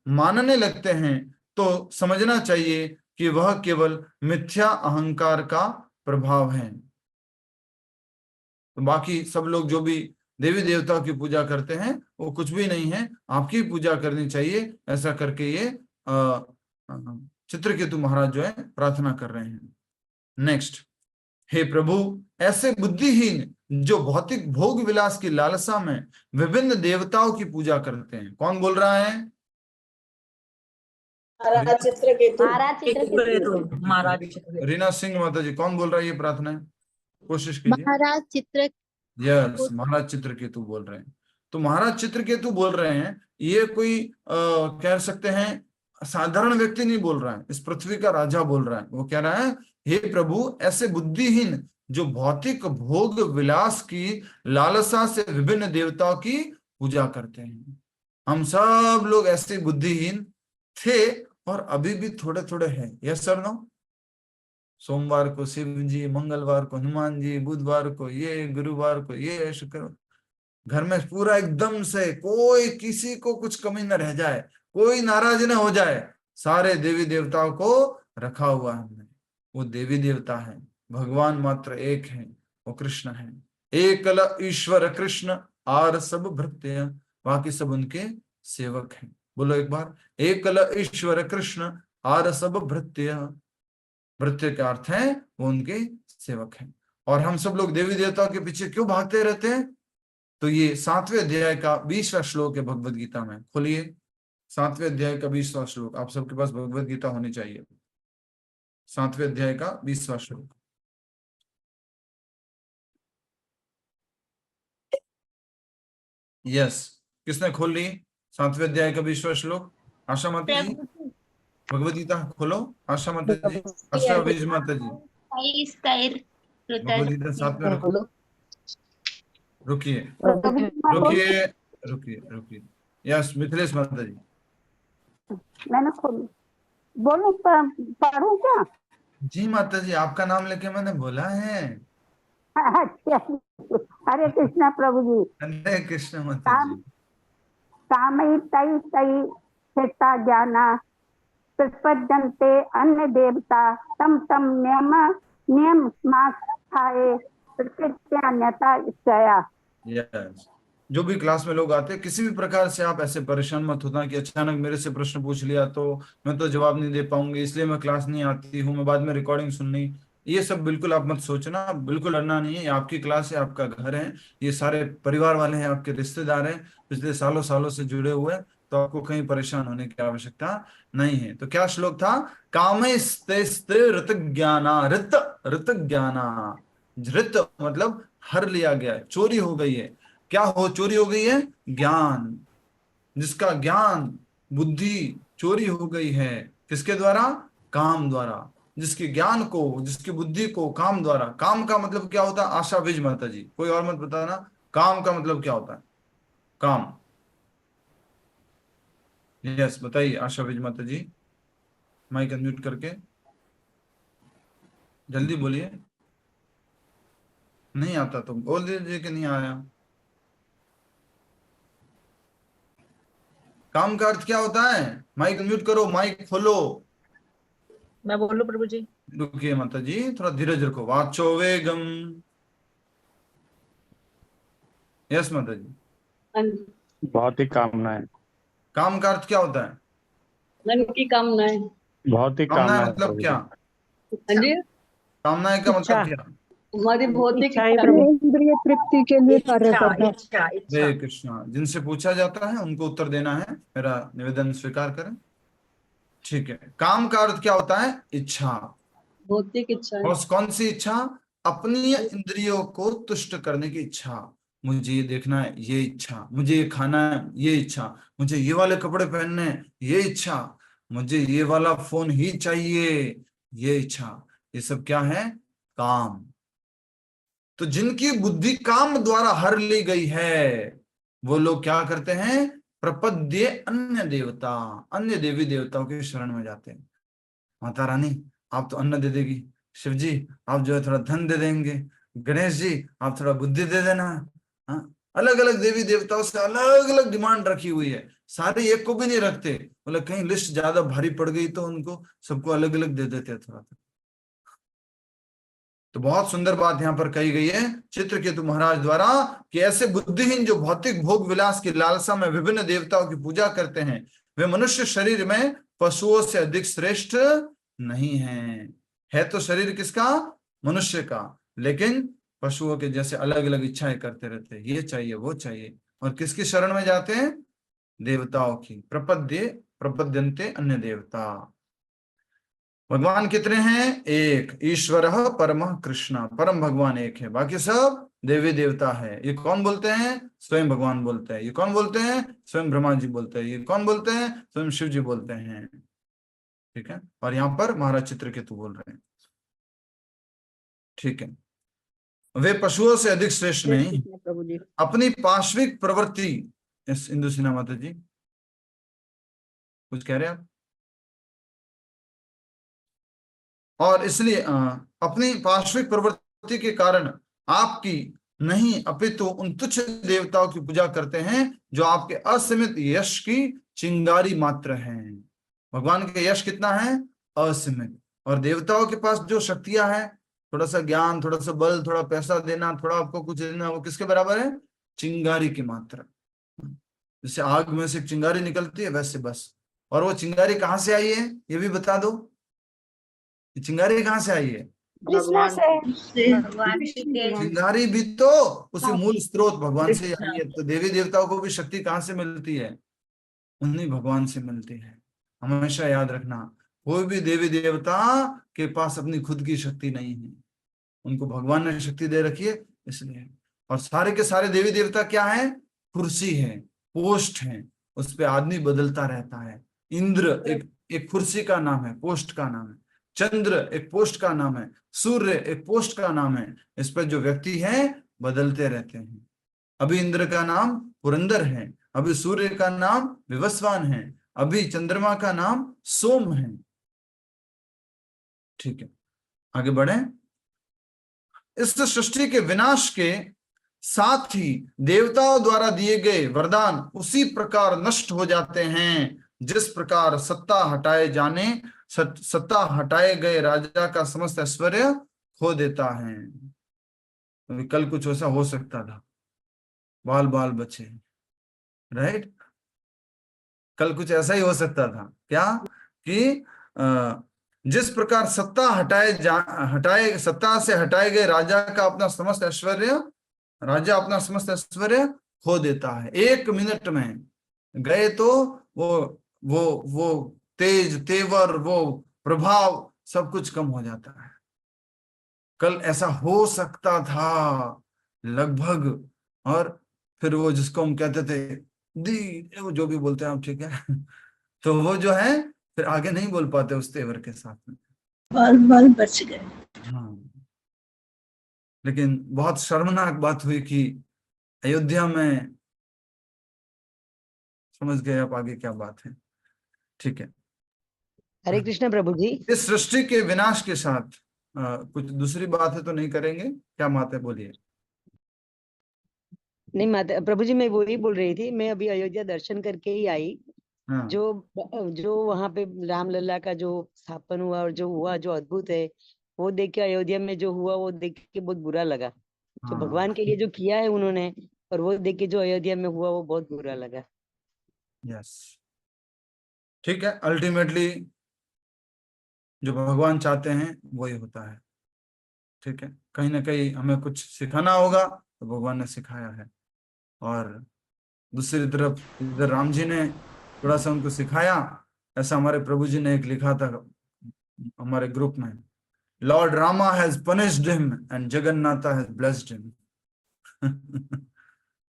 मानने लगते हैं तो समझना चाहिए कि वह केवल मिथ्या अहंकार का प्रभाव है। तो बाकी सब लोग जो भी देवी देवताओं की पूजा करते हैं वो कुछ भी नहीं है, आपकी पूजा करनी चाहिए। ऐसा करके ये चित्रकेतु महाराज जो है प्रार्थना कर रहे हैं। नेक्स्ट, हे प्रभु, ऐसे बुद्धिहीन जो भौतिक भोग विलास की लालसा में विभिन्न देवताओं की पूजा करते हैं। कौन बोल रहा है? महाराज चित्रकेतु। महाराज रीना सिंह माता जी, कौन बोल रहा है ये प्रार्थना? कोशिश कीजिए। महाराज चित्र यस, महाराज चित्रकेतु बोल रहे हैं। तो महाराज चित्रकेतु बोल रहे हैं, ये कोई कह सकते हैं साधारण व्यक्ति नहीं बोल रहा है, इस पृथ्वी का राजा बोल रहा है। वो कह रहा है, हे प्रभु, ऐसे बुद्धिहीन जो भौतिक भोग विलास की लालसा से विभिन्न देवताओं की पूजा करते हैं। हम सब लोग ऐसे बुद्धिहीन थे और अभी भी थोड़े थोड़े हैं। Yes sir no? सोमवार को शिव जी, मंगलवार को हनुमान जी, बुधवार को ये, गुरुवार को ये, शुक्र, घर में पूरा एकदम से कोई किसी को कुछ कमी न रह जाए, कोई नाराज न हो जाए, सारे देवी देवताओं को रखा हुआ है हमने। वो देवी देवता है, भगवान मात्र एक है, वो कृष्ण है। एकल ईश्वर कृष्ण आर सब भृत्य, बाकी सब उनके सेवक हैं। बोलो एक बार, एकल ईश्वर कृष्ण आर सब भृत्य। भृत्य का अर्थ है वो उनके सेवक हैं। और हम सब लोग देवी देवताओं के पीछे क्यों भागते रहते हैं? तो ये 7वें अध्याय का 20वां श्लोक है भगवद गीता में। खोलिए 7वें अध्याय का 20वां श्लोक। आप सबके पास भगवद गीता होनी चाहिए। 7वें अध्याय का 20वां श्लोक। यस, किसने खोल ली 7वें अध्याय का 20वां श्लोक? आशा माता जी, भगवद गीता खोलो। आशा माता जी, आशा बीज माता जी, भगवद गीता 7 में रखो। रुकिए रुकिए रुकिए रुकिए। यस, मिथिलेश माता जी, मैंने खोली। बोलूं पढ़ूं क्या? जी माता जी, आपका नाम लेके मैंने बोला है। अच्छा, हरे कृष्णा प्रभु जी। हरे कृष्ण माता जी। कामयि तई तई स्थिता ज्ञाना प्रपद्यन्ते अन्य देवता तम तम नियम मास्थाये प्रकृत्यान्यता इच्छया। यस, जो भी क्लास में लोग आते हैं किसी भी प्रकार से आप ऐसे परेशान मत होना कि अचानक मेरे से प्रश्न पूछ लिया तो मैं तो जवाब नहीं दे पाऊंगी इसलिए मैं क्लास नहीं आती हूँ, मैं बाद में रिकॉर्डिंग सुननी। ये सब बिल्कुल आप मत सोचना, बिल्कुल डरना नहीं है। ये आपकी क्लास है, आपका घर है, ये सारे परिवार वाले हैं, आपके रिश्तेदार हैं, पिछले सालों सालों से जुड़े हुए, तो आपको कहीं परेशान होने की आवश्यकता नहीं है। तो क्या श्लोक था? कामस्ते ऋत ज्ञाना, ऋत ज्ञाना, ऋत मतलब हर लिया गया है, चोरी हो गई है। क्या हो चोरी हो गई है? ज्ञान। जिसका ज्ञान बुद्धि चोरी हो गई है, किसके द्वारा? काम द्वारा। जिसके ज्ञान को, जिसकी बुद्धि को काम द्वारा। काम का मतलब क्या होता है? आशा विज माता जी, कोई और मत बताना, काम का मतलब क्या होता है? काम। यस, बताइए आशा विज माता जी, माइक अनम्यूट करके जल्दी बोलिए। नहीं आता तो बोल दीजिए कि नहीं आया। काम का अर्थ क्या होता है? माइक म्यूट करो, माइक खोलो। मैं बोलूं प्रभु जी? रुकिए माता जी, थोड़ा धीरज रखो। वाचो वेगम, यस माता जी। भौतिक कामनाएं। काम का अर्थ क्या होता है? मन की कामनाएं। भौतिक कामनाएं कामनाएं मतलब प्रभु क्या? जी। हाँ जी, कामनाएं का मतलब क्या? हमारी भौतिक इंद्रिय तृप्ति के लिए कार्य इच्छा करता है। इच्छा हरे इच्छा। कृष्णा। जिनसे पूछा जाता है उनको उत्तर देना है, मेरा निवेदन स्वीकार करें। ठीक है, काम का अर्थ क्या होता है? इच्छा। भौतिक इच्छाएं। और कौन सी इच्छा? अपनी इंद्रियों को तुष्ट करने की इच्छा। मुझे ये देखना है, ये इच्छा। मुझे ये खाना है, ये इच्छा। मुझे ये वाले कपड़े पहनने हैं, ये इच्छा। मुझे ये वाला फोन ही चाहिए, ये इच्छा। ये सब क्या है? काम। तो जिनकी बुद्धि काम द्वारा हर ली गई है, वो लोग क्या करते हैं? प्रपद्य अन्य देवता, अन्य देवी देवताओं के शरण में जाते हैं। माता रानी आप तो अन्न दे देगी, शिव जी आप जो है थोड़ा धन दे देंगे, गणेश जी आप थोड़ा बुद्धि दे देना। हाँ, अलग अलग देवी देवताओं से अलग अलग डिमांड रखी हुई है, सारे एक को भी नहीं रखते। बोले कहीं लिस्ट ज्यादा भारी पड़ गई तो उनको सबको अलग अलग दे देते हैं थोड़ा। तो बहुत सुंदर बात यहाँ पर कही गई है चित्रकेतु महाराज द्वारा कि ऐसे बुद्धिहीन जो भौतिक भोग विलास की लालसा में विभिन्न देवताओं की पूजा करते हैं, वे मनुष्य शरीर में पशुओं से अधिक श्रेष्ठ नहीं है तो शरीर किसका? मनुष्य का, लेकिन पशुओं के जैसे अलग अलग इच्छाएं करते रहते हैं, ये चाहिए वो चाहिए। और किसकी शरण में जाते हैं? देवताओं की। प्रपद्यन्ते अन्य देवता। भगवान कितने हैं? एक। ईश्वर परमः कृष्ण, परम भगवान एक है, बाकी सब देवी देवता है। ये कौन बोलते हैं? स्वयं भगवान बोलते हैं। ये कौन बोलते हैं? स्वयं ब्रह्मा जी बोलते हैं। ये कौन बोलते हैं? स्वयं शिव जी बोलते हैं। ठीक है, और यहाँ पर महाराज चित्रकेतु बोल रहे हैं। ठीक है, वे पशुओं से अधिक श्रेष्ठ नहीं, प्रभु जी। अपनी पार्श्विक प्रवृत्ति। इंदु सिन्हा माता जी कुछ कह रहे हैं आप? और इसलिए अपनी पार्श्विक प्रवृत्ति के कारण आपकी नहीं अपितु उन तुच्छ देवताओं की पूजा करते हैं जो आपके असीमित यश की चिंगारी मात्र हैं। भगवान के यश कितना है? असीमित। और देवताओं के पास जो शक्तियां हैं, थोड़ा सा ज्ञान, थोड़ा सा बल, थोड़ा पैसा देना, थोड़ा आपको कुछ देना, वो किसके बराबर है? चिंगारी की मात्रा। जैसे आग में से चिंगारी निकलती है वैसे बस। और वो चिंगारी कहाँ से आई है ये भी बता दो। चिंगारी कहाँ से आई है? भगवान से चिंगारी भी तो उसी मूल स्रोत भगवान से आई है। तो देवी देवताओं को भी शक्ति कहाँ से मिलती है? उन्हीं भगवान से मिलती है। हमेशा याद रखना, कोई भी देवी देवता के पास अपनी खुद की शक्ति नहीं है, उनको भगवान ने शक्ति दे रखी है इसलिए। और सारे के सारे देवी देवता क्या है? कुर्सी है, पोस्ट है, उस पे आदमी बदलता रहता है। इंद्र एक कुर्सी का नाम है, पोस्ट का नाम है। चंद्र एक पोस्ट का नाम है। सूर्य एक पोस्ट का नाम है। इस पर जो व्यक्ति है बदलते रहते हैं। अभी इंद्र का नाम पुरंदर है, अभी सूर्य का नाम विवस्वान है, अभी चंद्रमा का नाम सोम है। ठीक है, आगे बढ़े। इस सृष्टि के विनाश के साथ ही देवताओं द्वारा दिए गए वरदान उसी प्रकार नष्ट हो जाते हैं जिस प्रकार सत्ता हटाए गए राजा का समस्त ऐश्वर्य खो देता है। तो कल कुछ ऐसा हो सकता था, बाल बाल बचे, राइट? कल कुछ ऐसा ही हो सकता था क्या कि जिस प्रकार सत्ता से हटाए गए राजा अपना समस्त ऐश्वर्य खो देता है। 1 मिनट में गए तो वो तेज तेवर, वो प्रभाव सब कुछ कम हो जाता है। कल ऐसा हो सकता था लगभग। और फिर वो जिसको हम कहते थे वो जो भी बोलते हैं आप, ठीक है, तो वो जो है फिर आगे नहीं बोल पाते उस तेवर के साथ में, बाल बच गए। हाँ। लेकिन बहुत शर्मनाक बात हुई कि अयोध्या में, समझ गए आप आगे क्या बात है? ठीक है, हरे कृष्ण प्रभु जी। इस सृष्टि के विनाश के साथ कुछ दूसरी बात है तो नहीं करेंगे, क्या बात है बोलिए। नहीं माता प्रभु जी, मैं वही बोल रही थी, मैं अभी अयोध्या दर्शन करके ही आई। हाँ। जो वहां पे रामलला का जो स्थापन हुआ और जो अद्भुत है, वो देख के अयोध्या में जो हुआ वो देख के बहुत बुरा लगा। जो हाँ। भगवान के लिए जो किया है उन्होंने, और वो देख के जो अयोध्या में हुआ वो बहुत बुरा लगा। यस, ठीक है, अल्टीमेटली जो भगवान चाहते हैं वही होता है। ठीक है, कहीं ना कहीं हमें कुछ सिखाना होगा तो भगवान ने सिखाया है, और दूसरी तरफ इधर राम जी ने थोड़ा सा उनको सिखाया। ऐसा हमारे प्रभु जी ने एक लिखा था हमारे ग्रुप में, lord Rama has punished him and Jagannath has blessed him.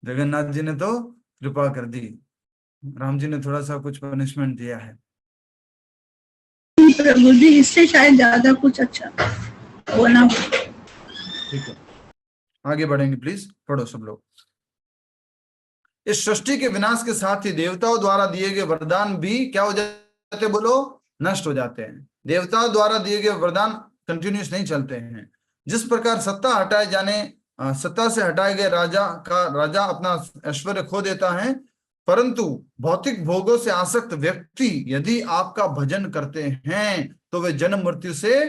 Jagannath ji ने तो कृपा कर दी, राम जी ने थोड़ा सा कुछ पनिशमेंट दिया है। प्रभु जी इससे शायद ज्यादा कुछ अच्छा होना। ठीक है, आगे बढ़ेंगे, प्लीज पढ़ो सब लोग। इस सृष्टि के विनाश के साथ ही देवताओं द्वारा दिए गए वरदान भी क्या हो जाते, बोलो, नष्ट हो जाते हैं। देवताओं द्वारा दिए गए वरदान कंटिन्यूस नहीं चलते हैं। जिस प्रकार सत्ता से हटाए गए राजा अपना ऐश्वर्य खो देता है, परंतु भौतिक भोगों से आसक्त व्यक्ति यदि आपका भजन करते हैं तो वे जन्म मृत्यु से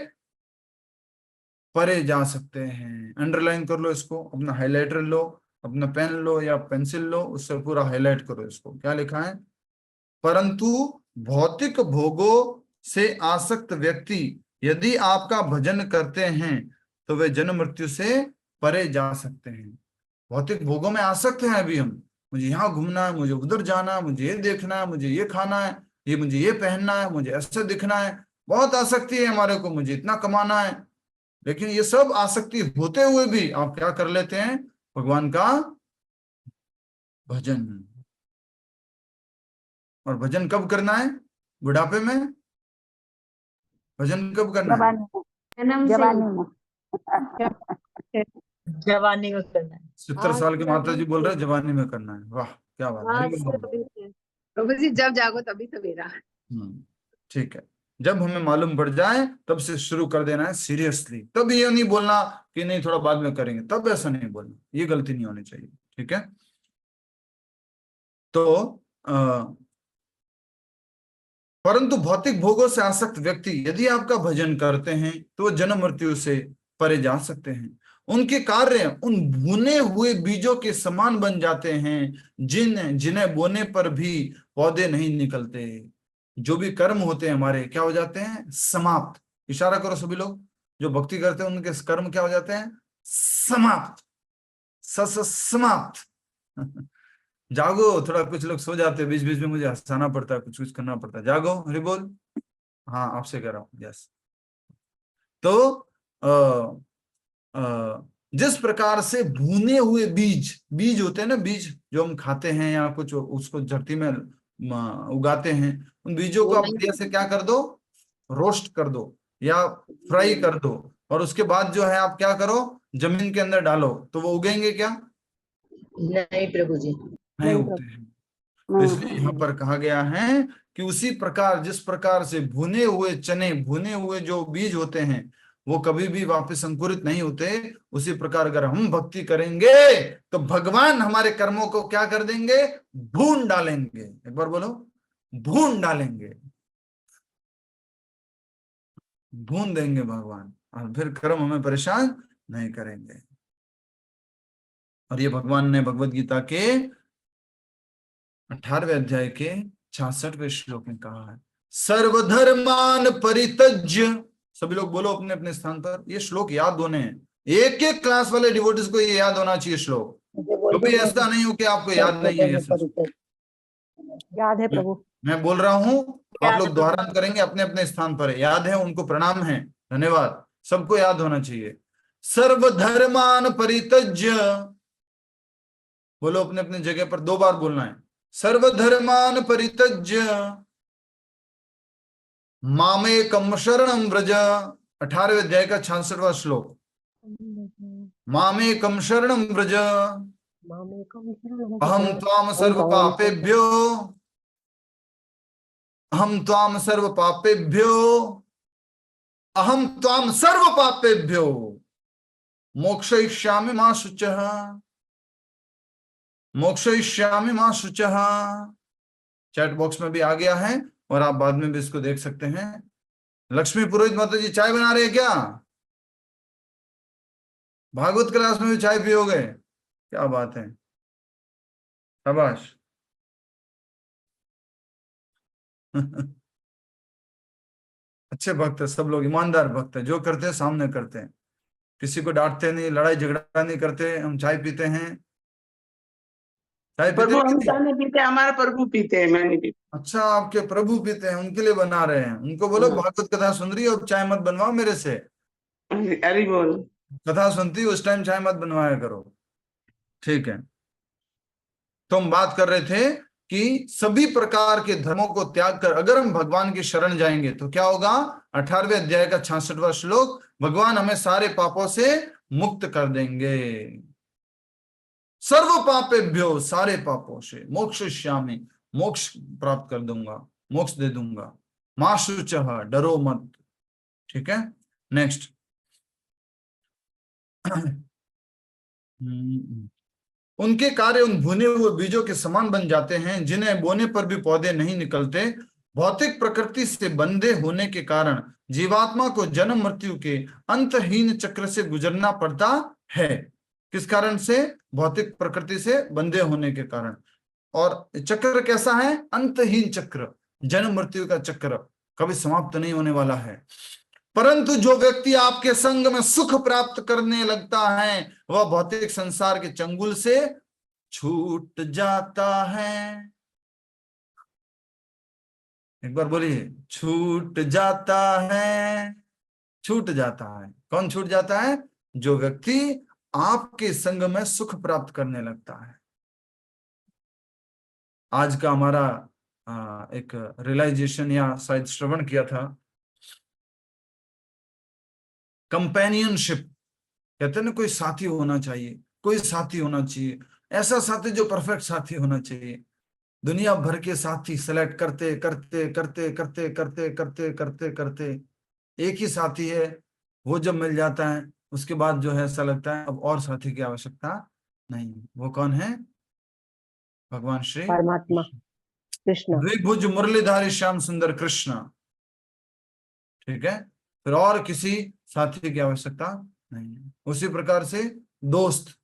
परे जा सकते हैं। अंडरलाइन कर लो इसको, अपना हाइलाइटर लो, अपना पेन लो या पेंसिल लो, उससे पूरा हाईलाइट करो इसको। क्या लिखा है, परंतु भौतिक भोगों से आसक्त व्यक्ति यदि आपका भजन करते हैं तो वे जन्म मृत्यु से परे जा सकते हैं। भौतिक भोगों में आसक्त हैं अभी हम, मुझे यहाँ घूमना है, मुझे उधर जाना है, मुझे ये देखना है, मुझे ये खाना है, ये मुझे ये पहनना है, मुझे ऐसे दिखना है, बहुत आसक्ति है हमारे को, मुझे इतना कमाना है। लेकिन ये सब आसक्ति होते हुए भी आप क्या कर लेते हैं, भगवान का भजन। और भजन कब करना है, बुढ़ापे में? भजन कब करना है? जवानी में करना है। 70 साल के माता जी बोल रहे हैं जवानी में करना है। वाह क्या बात है। प्रभु जी जब जागो तभी सवेरा। ठीक है, जब हमें मालूम पड़ जाए तब से शुरू कर देना है सीरियसली। तब ये नहीं बोलना कि नहीं थोड़ा बाद में करेंगे, तब ऐसा नहीं बोलना, ये गलती नहीं होनी चाहिए। ठीक है, तो परंतु भौतिक भोगों से आसक्त व्यक्ति यदि आपका भजन करते हैं तो वो जन्म मृत्यु से परे जा सकते हैं। उनके कार्य उन भुने हुए बीजों के समान बन जाते हैं जिन्हें बोने पर भी पौधे नहीं निकलते। जो भी कर्म होते हैं हमारे क्या हो जाते हैं, समाप्त। इशारा करो सभी लोग, जो भक्ति करते हैं उनके कर्म क्या हो जाते हैं, समाप्त, समाप्त। जागो, थोड़ा कुछ लोग सो जाते हैं, बीच बीच में मुझे हंसाना पड़ता है, कुछ कुछ करना पड़ता है। जागो, हरि बोल। हाँ आपसे कह रहा हूँ, यस। तो जिस प्रकार से भुने हुए बीज होते हैं ना, बीज जो हम खाते हैं या कुछ उसको धरती में उगाते हैं, उन बीजों को आप बढ़िया से क्या कर दो, रोस्ट कर दो या फ्राई कर दो, और उसके बाद जो है आप क्या करो, जमीन के अंदर डालो, तो वो उगेंगे क्या? नहीं प्रभु जी, नहीं उगते हैं। तो इसलिए यहाँ पर कहा गया है कि उसी प्रकार जिस प्रकार से भुने हुए चने, भुने हुए जो बीज होते हैं वो कभी भी वापस अंकुरित नहीं होते, उसी प्रकार अगर हम भक्ति करेंगे तो भगवान हमारे कर्मों को क्या कर देंगे, भून डालेंगे। एक बार बोलो, भून डालेंगे, भून देंगे भगवान, और फिर कर्म हमें परेशान नहीं करेंगे। और ये भगवान ने भगवत गीता के 18वें अध्याय के 66वें श्लोक में कहा है, सर्वधर्मान परित्यज्य। सभी लोग बोलो अपने अपने स्थान पर, ये श्लोक याद होने हैं। एक एक क्लास वाले डिवोटीज को ये याद होना चाहिए श्लोक, कभी ऐसा नहीं हो कि आपको याद नहीं है। ये याद है प्रभु, मैं बोल रहा हूं, आप लोग दोहरान करेंगे, अपने अपने स्थान पर है, याद है, उनको प्रणाम है, धन्यवाद, सबको याद होना चाहिए। सर्वधर्मान परित्यज्य, बोलो अपने अपने जगह पर, 2 बार बोलना है, सर्वधर्मान परित्यज्य मामेकं शरणं व्रज। 18वें अध्याय का 66वां श्लोक, मामेकं शरणं व्रज अहम त्वाम सर्व पापेभ्यो, अहम त्वाम सर्व पापेभ्यो, अहम त्वाम सर्व पापेभ्यो मोक्षयिष्यामि मा शुचः, मोक्षयिष्यामि मा शुचः। चैट बॉक्स में भी आ गया है और आप बाद में भी इसको देख सकते हैं। लक्ष्मी पुरोहित माता जी चाय बना रहे हैं क्या? भागवत क्लास में भी चाय पियोगे? क्या बात है, शाबाश। अच्छे भक्त है सब लोग, ईमानदार भक्त है, जो करते हैं सामने करते हैं, किसी को डांटते नहीं, लड़ाई झगड़ा नहीं करते। हम चाय पीते हैं, चाय पीते प्रभु हैं कि हम नहीं? चाय नहीं पीते, हमारे प्रभु पीते हैं, मैं नहीं पीता। अच्छा, आपके प्रभु पीते हैं, उनके लिए बना रहे हैं। उनको बोलो भागवत कथा सुन रही हो, अब चाय मत बनवाओ मेरे से। अरे बोल। कथा सुनती हो, उस टाइम चाय मत बनवाया करो, ठीक है। तो हम बात कर रहे थे कि सभी प्रकार के धर्मों को त्याग कर अगर हम भगवान की शरण जाएंगे तो क्या होगा। 18वें अध्याय का 66वां श्लोक, भगवान हमें सारे पापों से मुक्त कर देंगे। सर्व पापेभ्यो, सारे पापों से, मोक्षयिष्यामि, मोक्ष प्राप्त कर दूंगा, मोक्ष दे दूंगा। मा शुचः, डरो मत, ठीक है। नेक्स्ट, उनके कार्य उन भुने हुए बीजों के समान बन जाते हैं जिन्हें बोने पर भी पौधे नहीं निकलते। भौतिक प्रकृति से बंधे होने के कारण जीवात्मा को जन्म मृत्यु के अंतहीन चक्र से गुजरना पड़ता है। किस कारण से? भौतिक प्रकृति से बंधे होने के कारण। और चक्र कैसा है? अंतहीन चक्र, जन्म मृत्यु का चक्र कभी समाप्त नहीं होने वाला है। परंतु जो व्यक्ति आपके संग में सुख प्राप्त करने लगता है वह भौतिक संसार के चंगुल से छूट जाता है। एक बार बोलिए, छूट जाता है, छूट जाता है। कौन छूट जाता है? जो व्यक्ति आपके संग में सुख प्राप्त करने लगता है। आज का हमारा एक रियलाइजेशन या शायद श्रवण किया था, कंपेनियनशिप। कहते हैं ना, कोई साथी होना चाहिए, कोई साथी होना चाहिए, ऐसा साथी जो परफेक्ट साथी होना चाहिए। दुनिया भर के साथी सेलेक्ट करते करते करते करते करते करते करते करते एक ही साथी है, वो जब मिल जाता है उसके बाद जो है ऐसा लगता है अब और साथी की आवश्यकता नहीं। वो कौन है? भगवान श्री परमात्मा कृष्ण, द्विभुज मुरलीधारी श्याम सुंदर कृष्ण, ठीक है। फिर और किसी साथी की आवश्यकता नहीं है। उसी प्रकार से दोस्त,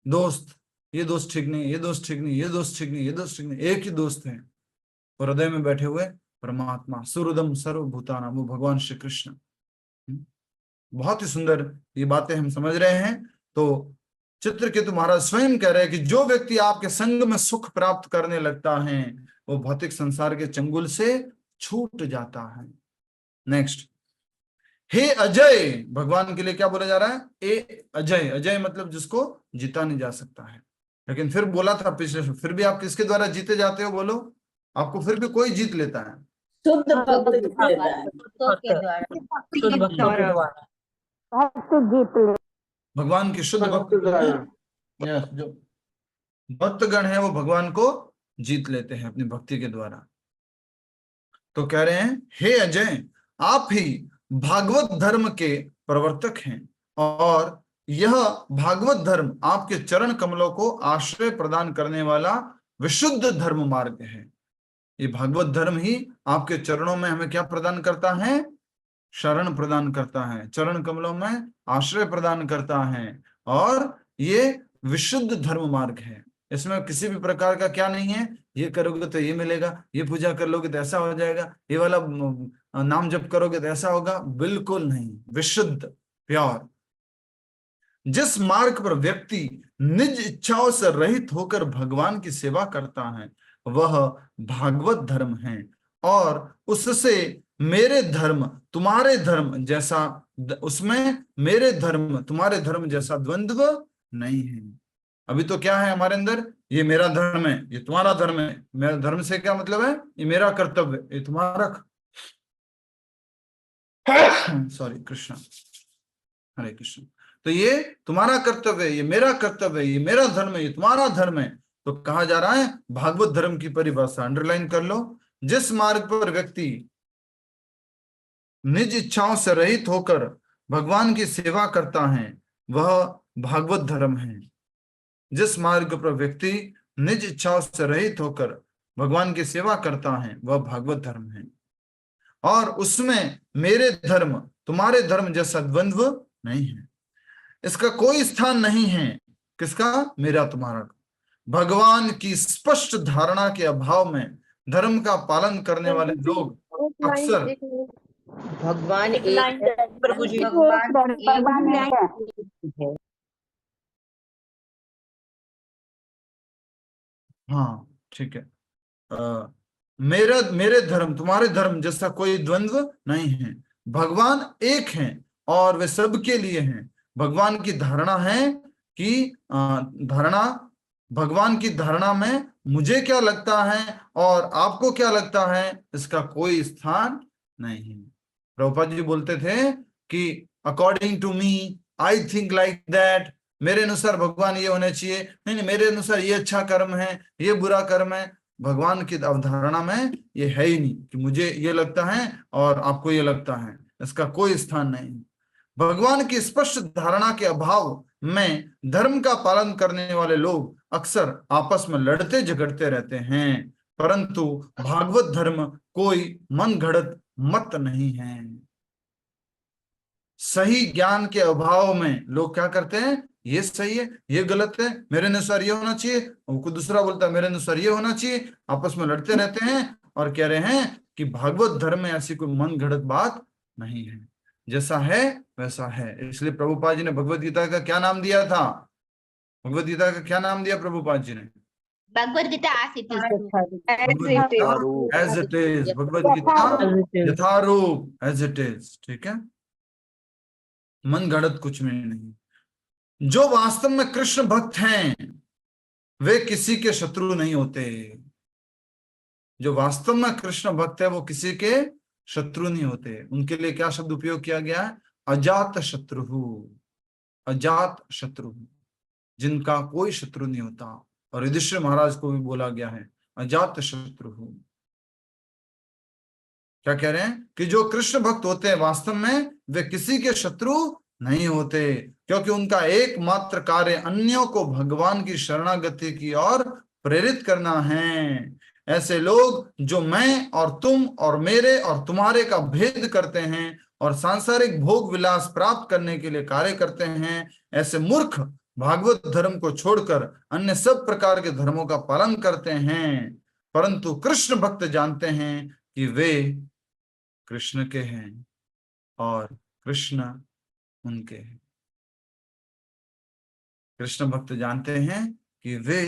दोस्त, ये दोस्त ठीक नहीं, ये दोस्त ठीक नहीं, ये दोस्त ठीक नहीं, ये दोस्त ठीक नहीं, एक ही दोस्त है, हृदय में बैठे हुए परमात्मा, सुहृदम सर्वभूतानां, वो भगवान श्री कृष्ण। बहुत ही सुंदर ये बातें हम समझ रहे हैं। तो चित्रकेतु महाराज स्वयं कह रहे हैं कि जो व्यक्ति आपके संग में सुख प्राप्त करने लगता है वो भौतिक संसार के चंगुल से छूट जाता है। नेक्स्ट, हे अजय, भगवान के लिए क्या बोला जा रहा है? ए अजय। अजय मतलब जिसको जीता नहीं जा सकता है। लेकिन फिर बोला था पिछले, फिर भी आप किसके द्वारा जीते जाते हो? बोलो, आपको फिर भी कोई जीत लेता है। शुद्ध भक्त लेता है। भक्तों के द्वारा। शुद्ध भक्तों के द्वारा भगवान के शुद्ध भक्त जो भक्तगण है वो भगवान को जीत लेते हैं अपनी भक्ति के द्वारा। तो कह रहे हैं, हे अजय, आप ही भागवत धर्म के प्रवर्तक हैं और यह भागवत धर्म आपके चरण कमलों को आश्रय प्रदान करने वाला विशुद्ध धर्म मार्ग है। ये भागवत धर्म ही आपके चरणों में हमें क्या प्रदान करता है? शरण प्रदान करता है, चरण कमलों में आश्रय प्रदान करता है। और ये विशुद्ध धर्म मार्ग है, इसमें किसी भी प्रकार का क्या नहीं है, ये करोगे तो ये मिलेगा, ये पूजा कर लोगे तो ऐसा हो जाएगा, ये वाला नाम जप करोगे तो ऐसा होगा। बिल्कुल नहीं, विशुद्ध, प्योर। जिस मार्ग पर व्यक्ति निज इच्छाओं से रहित होकर भगवान की सेवा करता है वह भागवत धर्म है और उससे मेरे धर्म तुम्हारे धर्म जैसा, उसमें मेरे धर्म तुम्हारे धर्म जैसा द्वंद्व नहीं है। अभी तो क्या है हमारे अंदर? ये मेरा धर्म है, ये तुम्हारा धर्म है। मेरा धर्म से क्या मतलब है? ये मेरा कर्तव्य, ये तुम्हारा सॉरी कृष्ण, हरे कृष्ण। तो ये तुम्हारा कर्तव्य है, ये मेरा कर्तव्य है, ये मेरा धर्म है, ये तुम्हारा धर्म है। तो कहा जा रहा है भागवत धर्म की परिभाषा अंडरलाइन कर लो। जिस मार्ग पर व्यक्ति निज इच्छाओं से रहित होकर भगवान की सेवा करता है वह भागवत धर्म है। जिस मार्ग पर व्यक्ति निज इच्छाओं से रहित होकर भगवान की सेवा करता है वह भागवत धर्म है और उसमें मेरे धर्म तुम्हारे धर्म जैसा द्वंद्व नहीं है। इसका कोई स्थान नहीं है। किसका? मेरा तुम्हारा। भगवान की स्पष्ट धारणा के अभाव में धर्म का पालन करने वाले लोग अक्सर भगवान एक लाइन है, प्रभु जी भगवान एक है। हाँ ठीक है, मेरे धर्म तुम्हारे धर्म जैसा कोई द्वंद्व नहीं है। भगवान एक हैं और वे सबके लिए हैं। भगवान की धारणा है कि भगवान की धारणा में मुझे क्या लगता है और आपको क्या लगता है इसका कोई स्थान नहीं है। प्रभुपाद जी बोलते थे कि according to me I think like that, मेरे अनुसार भगवान ये होने चाहिए, नहीं मेरे अनुसार ये अच्छा कर्म है, ये बुरा कर्म है। भगवान की अवधारणा में ये है ही नहीं कि मुझे ये लगता है और आपको ये लगता है, इसका कोई स्थान नहीं। भगवान की स्पष्ट धारणा के अभाव में धर्म का पालन करने वाले लोग अक्सर आपस में लड़ते झगड़ते रहते हैं, परंतु भागवत धर्म कोई मन घड़त मत नहीं है। सही ज्ञान के अभाव में लोग क्या करते हैं, ये सही है ये गलत है, मेरे अनुसार ये होना चाहिए, कोई दूसरा बोलता है मेरे अनुसार ये होना चाहिए, आपस में लड़ते रहते हैं और कह रहे हैं कि भागवत धर्म में ऐसी कोई मन घड़त बात नहीं है, जैसा है वैसा है। इसलिए प्रभुपाद जी ने भगवत गीता का क्या नाम दिया था, भगवत गीता का क्या नाम दिया प्रभुपाद जी ने? Bhagavad Gita as it is, Bhagavad Gita Yatharup as it is. ठीक है, मन घड़त कुछ में नहीं। जो वास्तव में कृष्ण भक्त हैं वे किसी के शत्रु नहीं होते। जो वास्तव में कृष्ण भक्त है वो किसी के शत्रु नहीं होते। उनके लिए क्या शब्द उपयोग किया गया है? अजात शत्रु, अजात शत्रु, जिनका कोई शत्रु नहीं होता। और युधिष्ठिर महाराज को भी बोला गया है अजात शत्रु। क्या कह रहे हैं कि जो कृष्ण भक्त होते हैं वास्तव में वे किसी के शत्रु नहीं होते, क्योंकि उनका एकमात्र कार्य अन्यों को भगवान की शरणागति की ओर प्रेरित करना है। ऐसे लोग जो मैं और तुम और मेरे और तुम्हारे का भेद करते हैं और सांसारिक भोग विलास प्राप्त करने के लिए कार्य करते हैं, ऐसे मूर्ख भागवत धर्म को छोड़कर अन्य सब प्रकार के धर्मों का पालन करते हैं। परंतु कृष्ण भक्त जानते हैं कि वे कृष्ण के हैं और कृष्ण उनके हैं। कृष्ण भक्त जानते हैं कि वे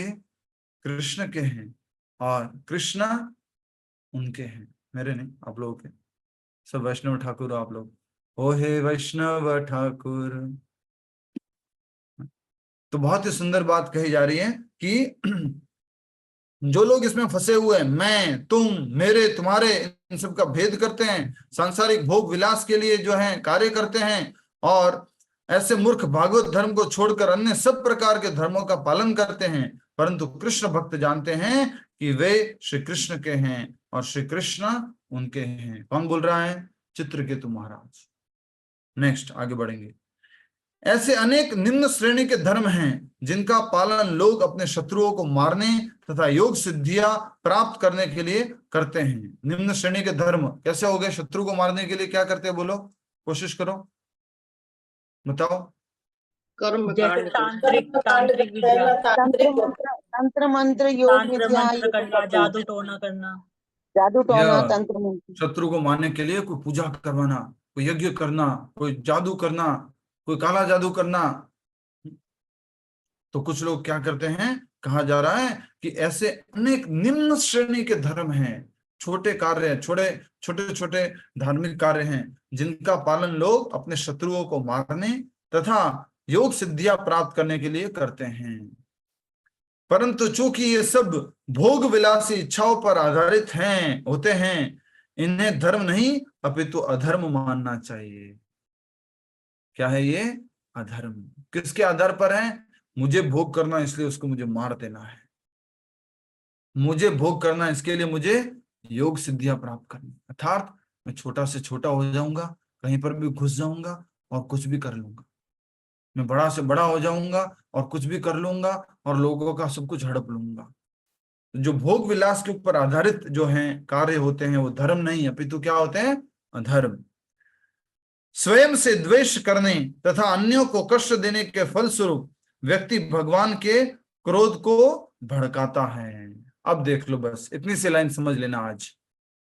कृष्ण के हैं और कृष्ण उनके हैं। मेरे नहीं, आप लोगों के। सब वैष्णव ठाकुर आप लोग, ओ हे वैष्णव ठाकुर। तो बहुत ही सुंदर बात कही जा रही है कि जो लोग इसमें फंसे हुए हैं, मैं तुम मेरे तुम्हारे इन सब का भेद करते हैं, सांसारिक भोग विलास के लिए जो है कार्य करते हैं, और ऐसे मूर्ख भागवत धर्म को छोड़कर अन्य सब प्रकार के धर्मों का पालन करते हैं, परंतु कृष्ण भक्त जानते हैं कि वे श्री कृष्ण के हैं और श्री कृष्ण उनके हैं। कौन बोल रहा है? चित्रकेतु महाराज। नेक्स्ट आगे बढ़ेंगे। ऐसे अनेक निम्न श्रेणी के धर्म हैं जिनका पालन लोग अपने शत्रुओं को मारने तथा योग सिद्धियां प्राप्त करने के लिए करते हैं। निम्न श्रेणी के धर्म कैसे हो गए? शत्रु को मारने के लिए क्या करते हैं? बोलो, कोशिश करो, बताओ। कर्म जैसे तांत्रिक विद्या, तंत्र मंत्र योग तंत्र मंत्र करना, जादू टोना करना, जादू टोना, तंत्र मंत्र। शत्रु को मारने के लिए कोई पूजा करवाना, कोई यज्ञ करना, कोई जादू करना, कोई काला जादू करना। तो कुछ लोग क्या करते हैं, कहा जा रहा है कि ऐसे अनेक निम्न श्रेणी के धर्म हैं, छोटे कार्य, छोटे छोटे धार्मिक कार्य हैं जिनका पालन लोग अपने शत्रुओं को मारने तथा योग सिद्धियां प्राप्त करने के लिए करते हैं। परंतु चूंकि ये सब भोग विलासी इच्छाओं पर आधारित होते हैं, इन्हें धर्म नहीं अपितु अधर्म मानना चाहिए। क्या है ये? अधर्म। किसके आधार पर है? मुझे भोग करना इसलिए उसको मुझे मार देना है, मुझे भोग करना इसके लिए मुझे योग सिद्धियां प्राप्त करनी, अर्थात मैं छोटा से छोटा हो जाऊंगा, कहीं पर भी घुस जाऊंगा और कुछ भी कर लूंगा, मैं बड़ा से बड़ा हो जाऊंगा और कुछ भी कर लूंगा और लोगों का सब कुछ हड़प लूंगा। जो भोग विलास के ऊपर आधारित जो हैं कार्य होते हैं वो धर्म नहीं अपितु क्या होते हैं? अधर्म। स्वयं से द्वेष करने तथा अन्यों को कष्ट देने के फलस्वरूप व्यक्ति भगवान के क्रोध को भड़काता है। अब देख लो, बस इतनी सी लाइन समझ लेना, आज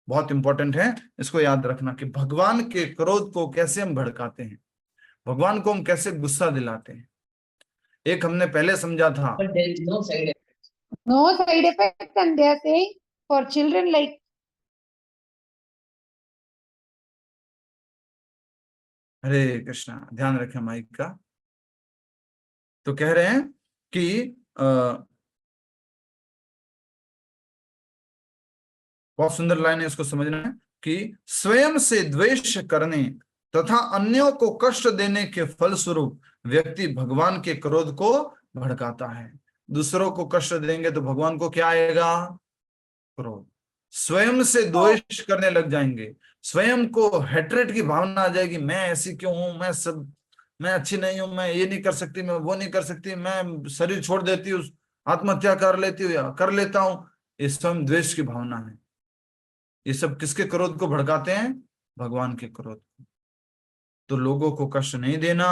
बहुत इंपॉर्टेंट है, इसको याद रखना कि भगवान के क्रोध को कैसे हम भड़काते हैं, भगवान को हम कैसे गुस्सा दिलाते हैं। एक हमने पहले समझा था, No side effect, and they are saying for children like हरे कृष्णा, ध्यान रखें माइक का। तो कह रहे हैं कि बहुत सुंदर लाइन है, इसको समझना है कि स्वयं से द्वेष करने तथा अन्यों को कष्ट देने के फलस्वरूप व्यक्ति भगवान के क्रोध को भड़काता है। दूसरों को कष्ट देंगे तो भगवान को क्या आएगा? क्रोध। स्वयं से द्वेष करने लग जाएंगे, स्वयं को हेट्रेट की भावना आ जाएगी, मैं ऐसी क्यों हूं, मैं अच्छी नहीं हूं, मैं ये नहीं कर सकती, मैं वो नहीं कर सकती, मैं शरीर छोड़ देती हूँ, आत्महत्या कर लेती हूँ या कर लेता हूं। ये स्वयं द्वेष की भावना है। ये सब किसके क्रोध को भड़काते हैं? भगवान के क्रोध को। तो लोगों को कष्ट नहीं देना,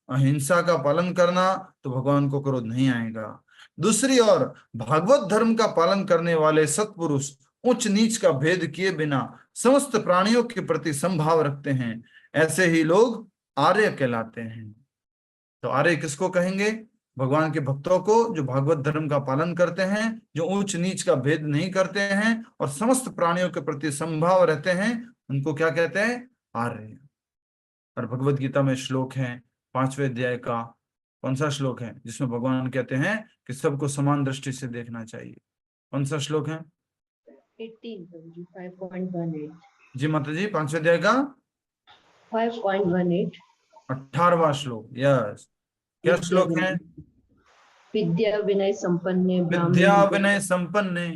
अहिंसा का पालन करना, तो भगवान को क्रोध नहीं आएगा। दूसरी ओर भागवत धर्म का पालन करने वाले सत्पुरुष उच्च नीच का भेद किए बिना समस्त प्राणियों के प्रति समभाव रखते हैं, ऐसे ही लोग आर्य कहलाते हैं। तो आर्य किसको कहेंगे? भगवान के भक्तों को, जो भागवत धर्म का पालन करते हैं, जो ऊंच नीच का भेद नहीं करते हैं और समस्त प्राणियों के प्रति समभाव रहते हैं, उनको क्या कहते हैं? आर्य। और भगवत गीता में श्लोक है 5वें अध्याय का, कौन सा श्लोक है जिसमें भगवान कहते हैं कि सबको समान दृष्टि से देखना चाहिए? कौन सा श्लोक है? 5.18 जी माता जी, 5वें अध्याय का 5.18 18वां श्लोक। यस, क्या श्लोक है? विद्या विनय संपन्ने विद्या विनय संपन्ने,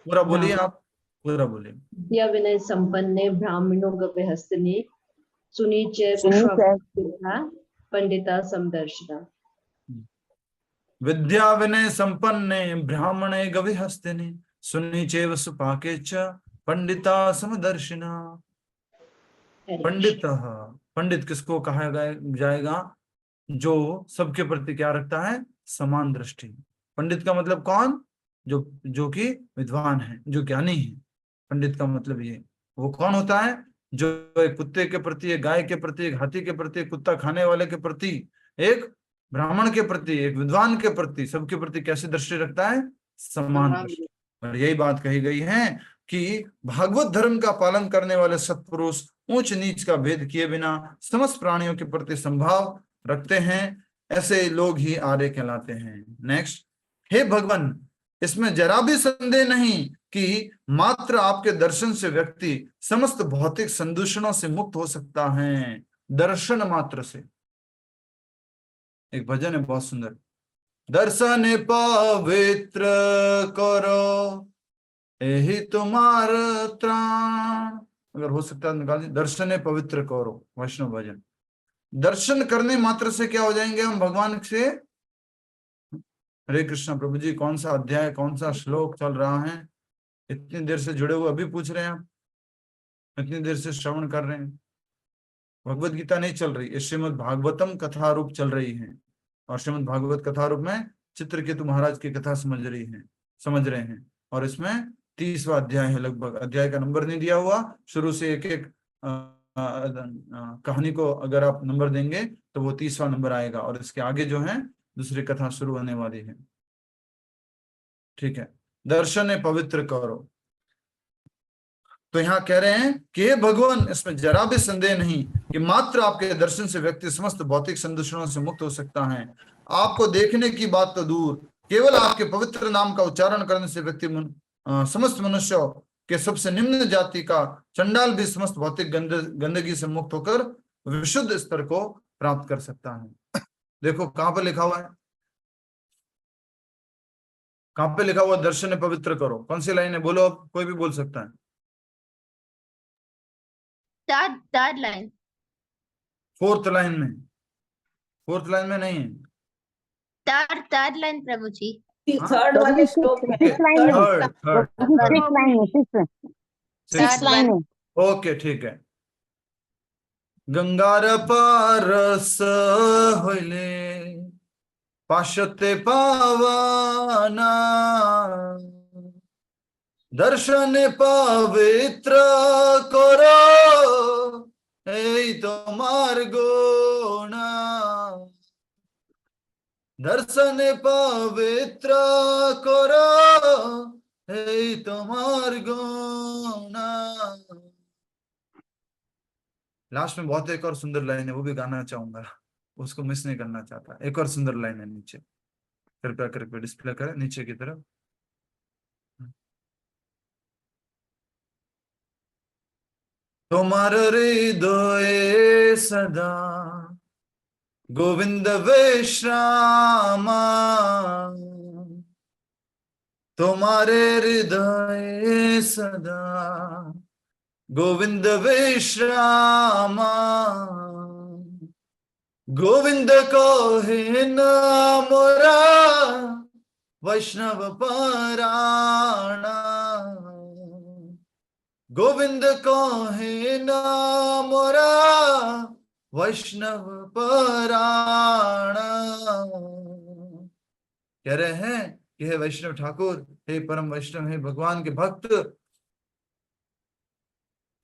पूरा बोलिए आप, पूरा बोलिए। विद्या विनय संपन्ने ब्राह्मणों गव्यहस्तिनि सुनीचे पंडिता समदर्शिना। विद्या विनय संपन्ने ब्राह्मणे गविहस्तिनि सुनीचेव सुपाके च पंडिता समदर्शिना। पंडित, पंडित किसको कहा जाएगा? जो सबके प्रति क्या रखता है? समान दृष्टि। पंडित का मतलब कौन? जो कि विद्वान है, जो ज्ञानी है। पंडित का मतलब ये, वो कौन होता है? जो एक कुत्ते के प्रति, एक गाय के प्रति, एक हाथी के प्रति, एक कुत्ता खाने वाले के प्रति, एक ब्राह्मण के प्रति, एक विद्वान के प्रति, सबके प्रति कैसी दृष्टि रखता है? समान दृष्टि। और यही बात कही गई है कि भागवत धर्म का पालन करने वाले सत्पुरुष ऊंच नीच का भेद किए बिना समस्त प्राणियों के प्रति संभाव रखते हैं, ऐसे लोग ही आर्य कहलाते हैं। नेक्स्ट, हे भगवान, इसमें जरा भी संदेह नहीं कि मात्र आपके दर्शन से व्यक्ति समस्त भौतिक संदूषणों से मुक्त हो सकता है। दर्शन मात्र से। एक भजन है बहुत सुंदर, दर्शन पवित्र करो यही तुम्हार त्राण। अगर हो सकता है निकाल दीजिए, दर्शन पवित्र करो, वैष्णव भजन। दर्शन करने मात्र से क्या हो जाएंगे हम भगवान से? हरे कृष्णा प्रभु जी, कौन सा अध्याय, कौन सा श्लोक चल रहा है? इतनी देर से जुड़े हुए अभी पूछ रहे हैं आप, इतनी देर से श्रवण कर रहे हैं। भगवत गीता नहीं चल रही, श्रीमद् भागवतम कथा रूप चल रही है। और श्रीमद् भागवत कथा रूप में चित्रकेतु महाराज की कथा समझ रहे हैं। और इसमें 30वां अध्याय है लगभग। अध्याय का नंबर नहीं दिया हुआ, शुरू से एक एक कहानी को अगर आप नंबर देंगे तो वो 30वां नंबर आएगा। और इसके आगे जो है दूसरी कथा शुरू होने वाली है। ठीक है, दर्शन पवित्र करो। तो यहाँ कह रहे हैं कि हे भगवान, इसमें जरा भी संदेह नहीं कि मात्र आपके दर्शन से व्यक्ति समस्त भौतिक संदूषणों से मुक्त हो सकता है। आपको देखने की बात तो दूर, केवल आपके पवित्र नाम का उच्चारण करने से व्यक्ति समस्त मनुष्यों के सबसे निम्न जाति का चंडाल भी समस्त भौतिक गंदगी से मुक्त होकर विशुद्ध स्तर को प्राप्त कर सकता है। देखो कहां पर लिखा हुआ है, कहां पे लिखा हुआ? दर्शन पवित्र करो। कौन सी लाइन है? बोलो, अब कोई भी बोल सकता है। थर्ड लाइन, फोर्थ लाइन में, फोर्थ लाइन में नहीं है, थर्ड लाइन प्रभु जी। थर्ड वाले श्लोक में, सिक्स लाइन में। ओके, ठीक है। गंगार पारस होइले पाश्यते पावना दर्शन पवित्र करो এই তোমার গুণ दर्शन पवित्र करो এই তোমার गुण। लास्ट में बहुत एक और सुंदर लाइन है, वो भी गाना चाहूंगा, उसको मिस नहीं करना चाहता। एक और सुंदर लाइन है नीचे, कृपया करके डिस्प्ले करें नीचे की तरफ। तुम्हार हृदय सदा गोविंद विश्रामा, तुम्हारे हृदय सदा गोविंद विश्रामा, गोविंद को है नाम मोरा वैष्णव पराणा, गोविंद को है नाम मोरा वैष्णव पराणा। कह रहे हैं कि हे वैष्णव ठाकुर, हे परम वैष्णव, हे भगवान के भक्त,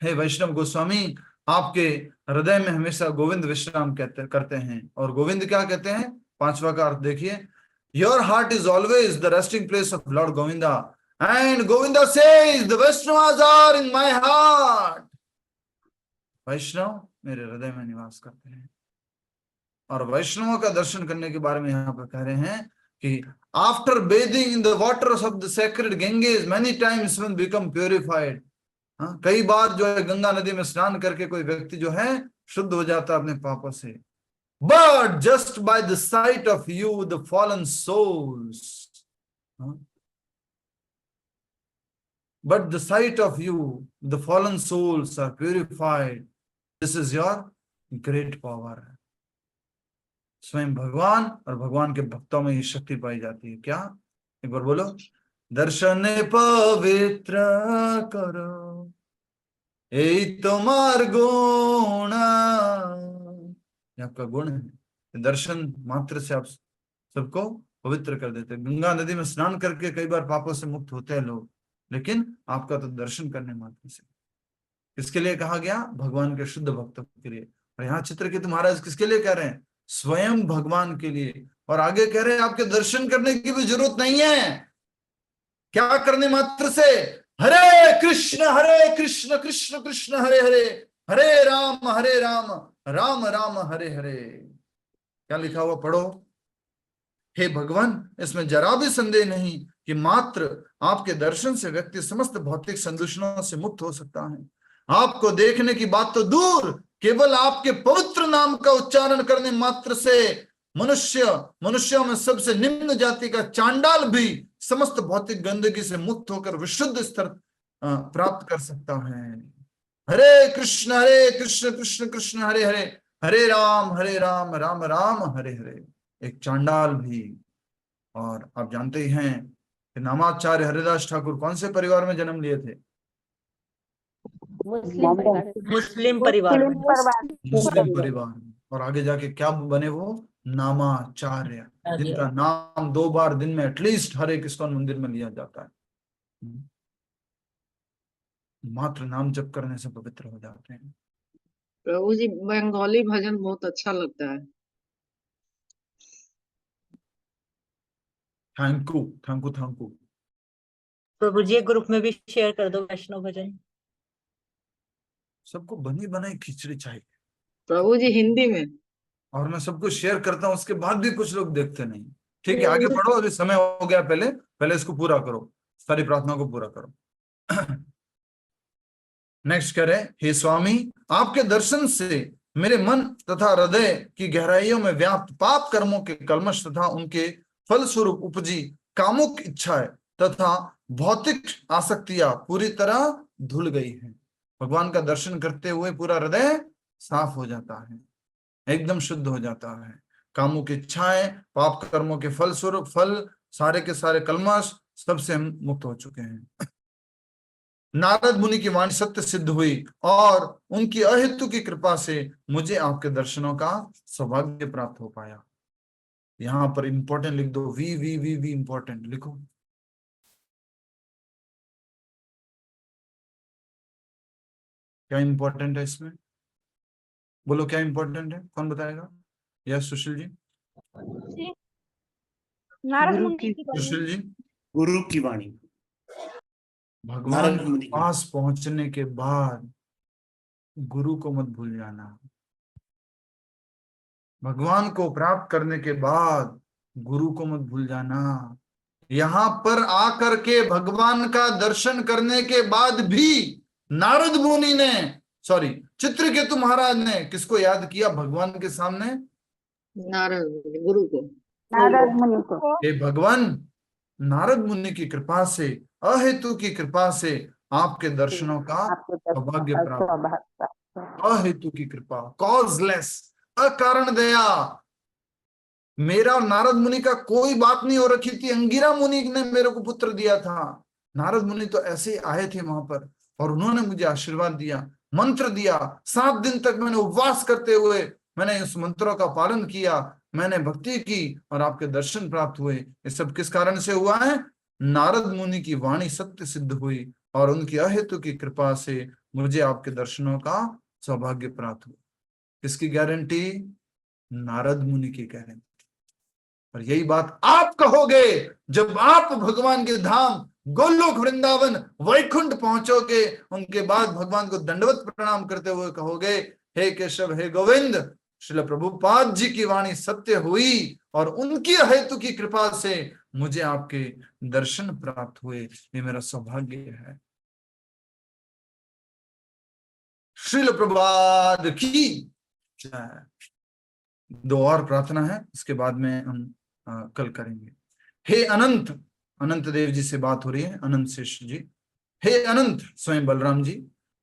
हे वैष्णव गोस्वामी, आपके हृदय में हमेशा गोविंद विश्राम करते हैं। और गोविंद क्या कहते हैं? पांचवा का अर्थ देखिए, your heart is always the resting place of lord Govinda and Govinda says the Vaishnavas are in my heart. वैष्णव मेरे हृदय में निवास करते हैं। और वैष्णवों का दर्शन करने के बारे में यहाँ पर कह रहे हैं कि after bathing in the waters of the sacred Ganges many times one become purified. हाँ, कई बार जो है गंगा नदी में स्नान करके कोई व्यक्ति जो है शुद्ध हो जाता है अपने पापों से। But just by the sight of you the fallen souls, but the sight of you the fallen souls are purified. This is your great power. स्वयं भगवान और भगवान के भक्तों में ये शक्ति पाई जाती है। क्या? एक बार बोलो, दर्शन पवित्र करो এই তোমার गुण। ये आपका गुण है, दर्शन मात्र से आप सबको पवित्र कर देते हैं। गंगा नदी में स्नान करके कई बार पापों से मुक्त होते हैं लोग, लेकिन आपका तो दर्शन करने मात्र से। किसके लिए कहा गया? भगवान के शुद्ध भक्तों के लिए। और यहाँ चित्रकेतु महाराज किसके लिए कह रहे हैं? स्वयं भगवान के लिए। और आगे कह रहे हैं आपके दर्शन करने की भी जरूरत नहीं है। क्या करने मात्र से? हरे कृष्ण कृष्ण कृष्ण हरे हरे, हरे राम राम राम हरे हरे। क्या लिखा हुआ पढ़ो। हे भगवान, इसमें जरा भी संदेह नहीं कि मात्र आपके दर्शन से व्यक्ति समस्त भौतिक संदूषणों से मुक्त हो सकता है। आपको देखने की बात तो दूर, केवल आपके पवित्र नाम का उच्चारण करने मात्र से मनुष्यों में सबसे निम्न जाति का चांडाल भी समस्त भौतिक गंदगी से मुक्त होकर विशुद्ध स्तर प्राप्त कर सकता है। हरे कृष्ण कृष्ण कृष्ण हरे हरे, हरे राम राम राम हरे हरे। एक चांडाल भी। और आप जानते ही हैं कि नामाचार्य हरिदास ठाकुर कौन से परिवार में जन्म लिए थे? मुस्लिम परिवार में। मुस्लिम परिवार में। और आगे जाके क्या बने वो? नामाचार्य, जिनका नाम 2 बार दिन में एटलीस्ट हर एक इस्कॉन मंदिर में लिया जाता है। मात्र नाम जप करने से पवित्र हो जाते हैं। प्रभु जी, बंगाली भजन बहुत अच्छा लगता है। Thank you. प्रभु जी ग्रुप में भी शेयर कर दो वैष्णव भजन। सबको बनी बनाई खिचड़ी चाहिए प्रभु जी हिंदी में। और मैं सबको शेयर करता हूं, उसके बाद भी कुछ लोग देखते नहीं। ठीक है, आगे बढ़ो, अभी समय हो गया। पहले इसको पूरा करो, सारी प्रार्थना को पूरा करो। नेक्स्ट करें। हे स्वामी, आपके दर्शन से मेरे मन तथा हृदय की गहराइयों में व्याप्त पाप कर्मों के कल्मश तथा उनके फलस्वरूप उपजी कामुक इच्छाएं तथा भौतिक आसक्तियां पूरी तरह धुल गई हैं। भगवान का दर्शन करते हुए पूरा हृदय साफ हो जाता है, एकदम शुद्ध हो जाता है। कामुक इच्छाएं, पाप कर्मों के फलस्वरूप सारे के सारे कल्मश सबसे हम मुक्त हो चुके हैं। नारद मुनि की वाणी सत्य सिद्ध हुई और उनकी अहेतु की कृपा से मुझे आपके दर्शनों का सौभाग्य प्राप्त हो पाया। यहां पर इंपॉर्टेंट लिख दो, very very very very important लिखो। क्या इंपॉर्टेंट है इसमें? बोलो क्या इंपॉर्टेंट है, कौन बताएगा? यस सुशील जी। गुरु की सुशील जी। गुरु की वाणी, भगवान नारद के मुनि की। पास पहुंचने के बाद गुरु को मत भूल जाना। भगवान को प्राप्त करने के बाद गुरु को मत भूल जाना। यहां पर आकर के भगवान का दर्शन करने के बाद भी नारद मुनि ने, सॉरी चित्रकेतु महाराज ने किसको याद किया भगवान के सामने? नारद गुरु को। नारद मुनि को। हे भगवान, नारद मुनि की कृपा से, अहेतु की कृपा से आपके दर्शनों का सौभाग्य प्राप्त, अहेतु की कृपा, कॉजलेस, अकारण दया। मेरा और नारद मुनि का कोई बात नहीं हो रखी थी, अंगिरा मुनि ने मेरे को पुत्र दिया था। नारद मुनि तो ऐसे आए थे वहां पर और उन्होंने मुझे आशीर्वाद दिया, मंत्र दिया। 7 दिन तक मैंने उपवास करते हुए मैंने उस मंत्रों का पालन किया, मैंने भक्ति की और आपके दर्शन प्राप्त हुए। ये सब किस कारण से हुआ है? नारद मुनि की वाणी सत्य सिद्ध हुई और उनकी अहेतु की कृपा से मुझे आपके दर्शनों का सौभाग्य प्राप्त हुआ। किसकी गारंटी? नारद मुनि की गारंटी। और यही बात आप कहोगे जब आप भगवान के धाम गोलोक वृंदावन वैकुंठ पहुंचोगे। उनके बाद भगवान को दंडवत प्रणाम करते हुए कहोगे, हे केशव हे गोविंद, श्रील प्रभुपाद जी की वाणी सत्य हुई और उनकी हेतु की कृपा से मुझे आपके दर्शन प्राप्त हुए। ये मेरा सौभाग्य है। श्रील प्रभुपाद की जय। 2 और प्रार्थना है, इसके बाद में हम कल करेंगे। हे अनंत, अनंत देव जी से बात हो रही है, अनंत शेष जी। हे अनंत स्वयं बलराम जी,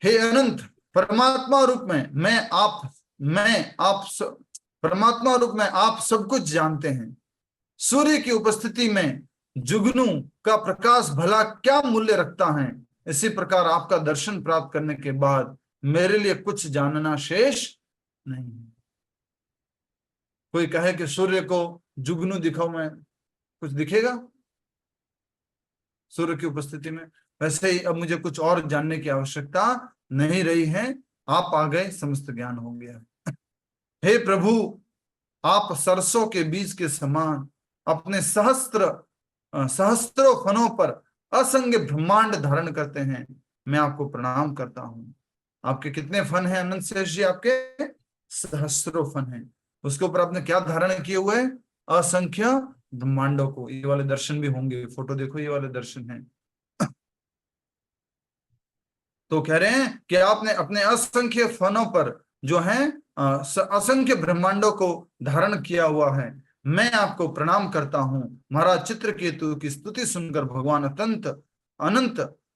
हे अनंत परमात्मा रूप में परमात्मा रूप में आप सब कुछ जानते हैं। सूर्य की उपस्थिति में जुगनू का प्रकाश भला क्या मूल्य रखता है, इसी प्रकार आपका दर्शन प्राप्त करने के बाद मेरे लिए कुछ जानना शेष नहीं है। कोई कहे कि सूर्य को जुगनू दिखाओ, मैं कुछ दिखेगा सूर्य की उपस्थिति में? वैसे ही अब मुझे कुछ और जानने की आवश्यकता नहीं रही है, आप आ गए, समस्त ज्ञान हो गया। हे प्रभु, आप सरसों के बीज के समान अपने सहस्त्रों फनों पर असंख्य ब्रह्मांड धारण करते हैं। मैं आपको प्रणाम करता हूं। आपके कितने फन हैं अनंत शेष जी? आपके सहस्त्रों फन हैं। उसके ऊपर आपने क्या धारण किए हुए? असंख्य ब्रह्मांडों को। ये वाले दर्शन भी होंगे, फोटो देखो, ये वाले दर्शन हैं। तो कह रहे हैं कि आपने अपने असंख्य फनों पर जो है असंख्य ब्रह्मांडों को धारण किया हुआ है। मैं आपको प्रणाम करता हूं। महाराज चित्रकेतु की स्तुति सुनकर भगवान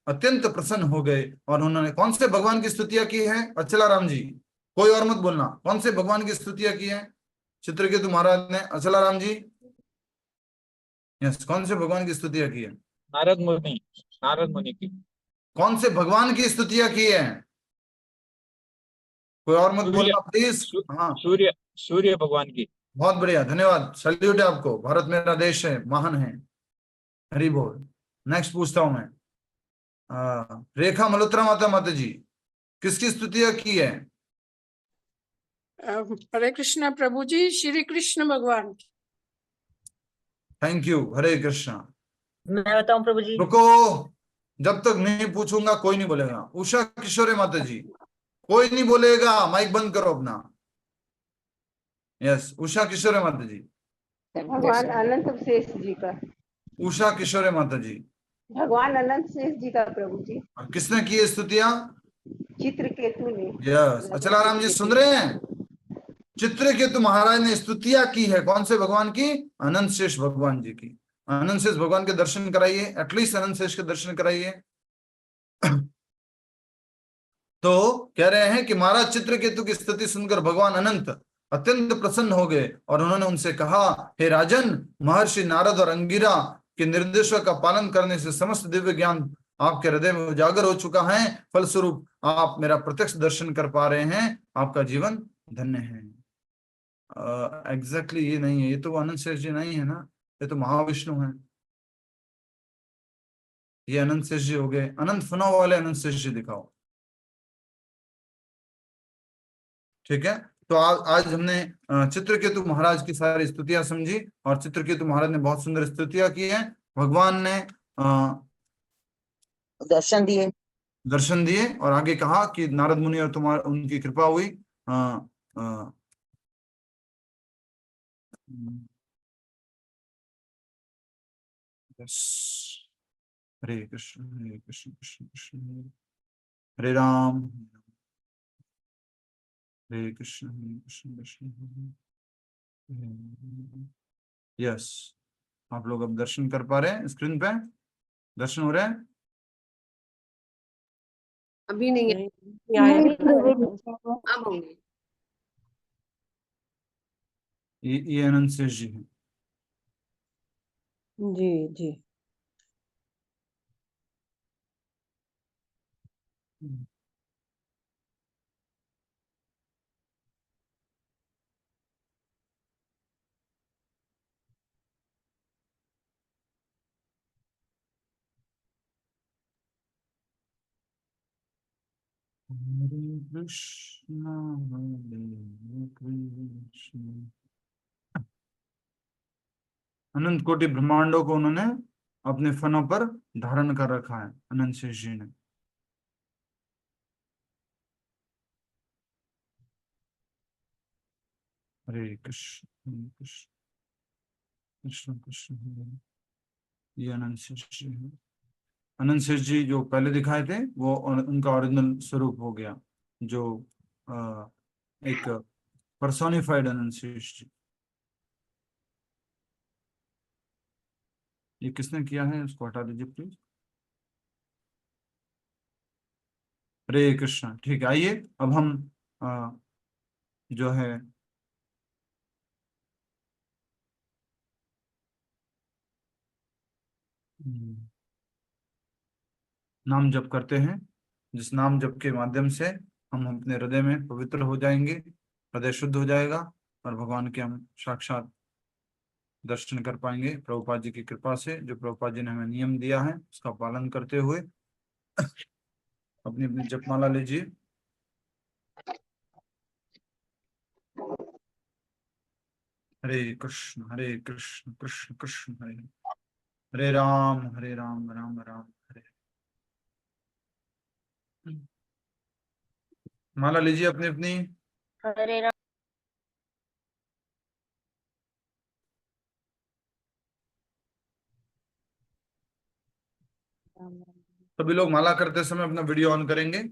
अत्यंत प्रसन्न हो गए और उन्होंने कौन से भगवान की स्तुतियां की है? अचलाराम जी, कोई और मत बोलना, कौन से भगवान की स्तुतियां की है चित्रकेतु महाराज ने? अचलाराम जी, यस, कौन से भगवान की स्तुतियां की है? नारद मुनि की। कौन से भगवान की स्तुतियां की है? कोई और मत बोलना प्लीज। हाँ, सूर्य भगवान की। बहुत बढ़िया, धन्यवाद, सैल्यूट है आपको। भारत मेरा देश है, महान है, हरि बोल। नेक्स्ट पूछता हूं मैं, रेखा मल्होत्रा माता जी, किसकी स्तुतियां की है? हरे कृष्णा प्रभु जी, श्री कृष्ण भगवान। थैंक यू, हरे कृष्णा। मैं बताऊं प्रभु जी? रुको, जब तक नहीं पूछूंगा कोई नहीं बोलेगा। उषा किशोरी माता जी, कोई नहीं बोलेगा, माइक बंद करो अपना। यस, उषा किशोरी माता जी। भगवान अनंत शेष जी का। उषा किशोरी माता जी, भगवान अनंत शेष जी का प्रभु जी। किसने की है स्तुतियां? चित्रकेतु ने। यस, अचलाराम जी सुन रहे हैं? चित्रकेतु महाराज ने स्तुतियां की है, कौन से भगवान की? अनंत शेष भगवान जी की। अनंत शेष भगवान के दर्शन कराइए, एटलीस्ट अनंत शेष के दर्शन कराइए। तो कह रहे हैं कि महाराज चित्रकेतु की स्तुति सुनकर भगवान अनंत अत्यंत प्रसन्न हो गए और उन्होंने उनसे कहा, हे राजन, महर्षि नारद और अंगिरा के निर्देशों का पालन करने से समस्त दिव्य ज्ञान आपके हृदय में उजागर हो चुका है। फलस्वरूप आप मेरा प्रत्यक्ष दर्शन कर पा रहे हैं। आपका जीवन धन्य है। एग्जैक्टली ये नहीं है, ये तो अनंत शेष जी नहीं है ना, ये तो महाविष्णु है। ये अनंत शेष जी हो गए, अनंत फनाओं वाले अनंत शेष जी दिखाओ। ठीक है, तो आज हमने चित्रकेतु महाराज की सारी स्तुतियां समझी, और चित्रकेतु महाराज ने बहुत सुंदर स्तुतियां की हैं। भगवान ने दर्शन दिए, दर्शन दिए, और आगे कहा कि नारद मुनि और तुम्हारा उनकी कृपा हुई। हरे कृष्ण कृष्ण कृष्ण, हरे राम हरे कृष्ण कृष्ण। यस, आप लोग अब दर्शन कर पा रहे हैं, स्क्रीन पे दर्शन हो रहे हैं? अभी नहीं है, नहीं प्रभु जी। अब होंगे। ये अनंत शेष जी हैं। जी जी। हरे कृष्णा हरे कृष्ण। अनंत कोटि ब्रह्मांडों को उन्होंने अपने फनों पर धारण कर रखा है, अनंत शेष जी ने। हरे कृष्ण कृष्ण कृष्ण कृष्ण हरे। ये अनंत शेष जी है। अनंत शेष जी जो पहले दिखाए थे वो उनका ओरिजिनल स्वरूप हो गया, जो एक पर्सोनिफाइड अनंत शेष जी। ये किसने किया है, उसको हटा दीजिए प्लीज। हरे कृष्ण। ठीक है, आइए अब हम जो है नाम जप करते हैं, जिस नाम जप के माध्यम से हम अपने हृदय में पवित्र हो जाएंगे, हृदय शुद्ध हो जाएगा, और भगवान के हम साक्षात दर्शन कर पाएंगे प्रभुपाद जी की कृपा से। जो प्रभुपाद जी ने हमें नियम दिया है उसका पालन करते हुए अपनी अपनी जपमाला लीजिए। हरे कृष्ण कृष्ण कृष्ण हरे हरे राम राम राम हरे। माला लीजिए अपनी अपनी। हरे राम। सभी लोग माला करते समय अपना वीडियो ऑन करेंगे,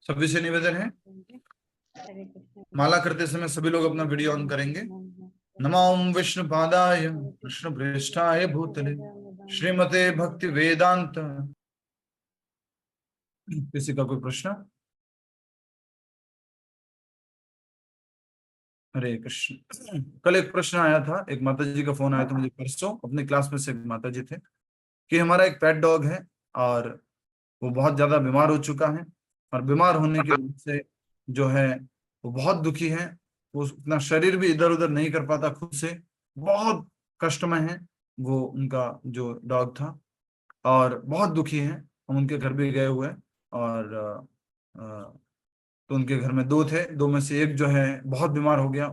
सभी से निवेदन है। माला करते समय सभी लोग अपना वीडियो ऑन करेंगे। नमो विष्णु पादाय कृष्ण प्रेष्ठाय भूतले श्रीमते भक्ति वेदांत। किसी का कोई प्रश्न? हरे कृष्ण। कल एक प्रश्न आया था, एक माता जी का फोन आया था मुझे परसों, अपने क्लास में से एक माता जी थे, कि हमारा एक पेट डॉग है और वो बहुत ज्यादा बीमार हो चुका है, और बीमार होने की वजह से जो है वो बहुत दुखी है। वो अपना शरीर भी इधर उधर नहीं कर पाता खुद से, बहुत कष्ट में है वो, उनका जो डॉग था, और बहुत दुखी है। हम उनके घर भी गए हुए, और तो उनके घर में दो थे, दो में से एक जो है बहुत बीमार हो गया,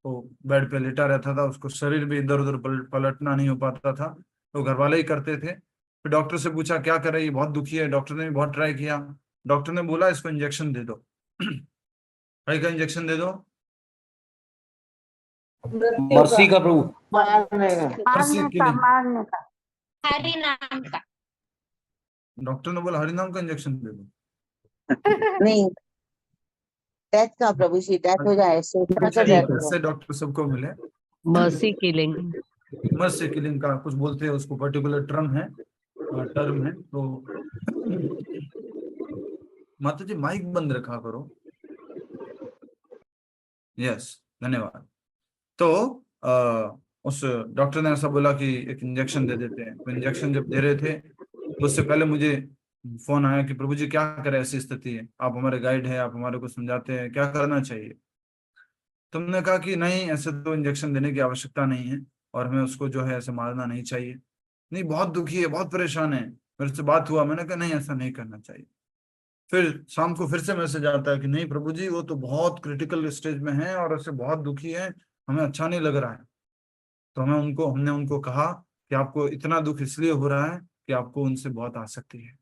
वो बेड पे लेटा रहता था, उसको शरीर भी इधर उधर पलटना नहीं हो पाता था, तो घर वाले ही करते थे। फिर डॉक्टर से पूछा क्या करे, ये बहुत दुखी है। डॉक्टर ने भी बहुत ट्राई किया, डॉक्टर ने बोला इसको इंजेक्शन दे दो, कहीं का इंजेक्शन दे दो, मर्सी का प्रभु, हरि नाम का। डॉक्टर ने बोला हरिनाम का इंजेक्शन दे दो। नहीं, डेथ का प्रभु जी, डेथ हो जाए ऐसे डॉक्टर सबको मिले। मर्सी किलिंग, मर्सी किलिंग का कुछ बोलते हैं उसको, पर्टिकुलर टर्म है। तो माता जी माइक बंद रखा करो। यस, धन्यवाद। तो उस डॉक्टर ने ऐसा बोला कि एक इंजेक्शन दे देते हैं। तो इंजेक्शन जब दे रहे थे तो उससे पहले मुझे फोन आया कि प्रभु जी क्या करें, ऐसी स्थिति है, आप हमारे गाइड है, आप हमारे को समझाते हैं क्या करना चाहिए। तुमने कहा कि नहीं, ऐसे तो इंजेक्शन देने की आवश्यकता नहीं है और हमें उसको जो है ऐसे मारना नहीं चाहिए। नहीं, बहुत दुखी है, बहुत परेशान है, मेरे से बात हुआ, मैंने कहा नहीं, ऐसा नहीं करना चाहिए। फिर शाम को फिर से मैसेज आता है कि नहीं प्रभु जी, वो तो बहुत क्रिटिकल स्टेज में है और ऐसे बहुत दुखी है, हमें अच्छा नहीं लग रहा है। तो हमने उनको कहा कि आपको इतना दुख इसलिए हो रहा है कि आपको उनसे बहुत आसक्ति है,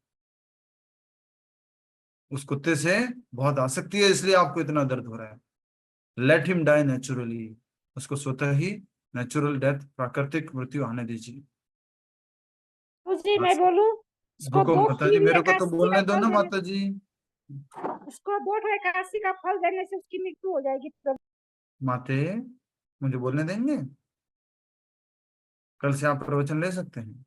उस कुत्ते से बहुत आसक्ति है, इसलिए आपको इतना दर्द हो रहा है। लेट हिम डाई नेचुरली, उसको स्वतः ही नेचुरल डेथ, प्राकृतिक मृत्यु आने दीजिए। जी मैं बोलूं, उसको रुको 2 माता जी, मेरे को तो एकादशी बोलने का दो फल ना देने, माता जी। उसको 2 एकादशी का फल देने से उसकी मृत्यु हो जाएगी। माते, मुझे बोलने देंगे? कल से आप प्रवचन ले सकते हैं।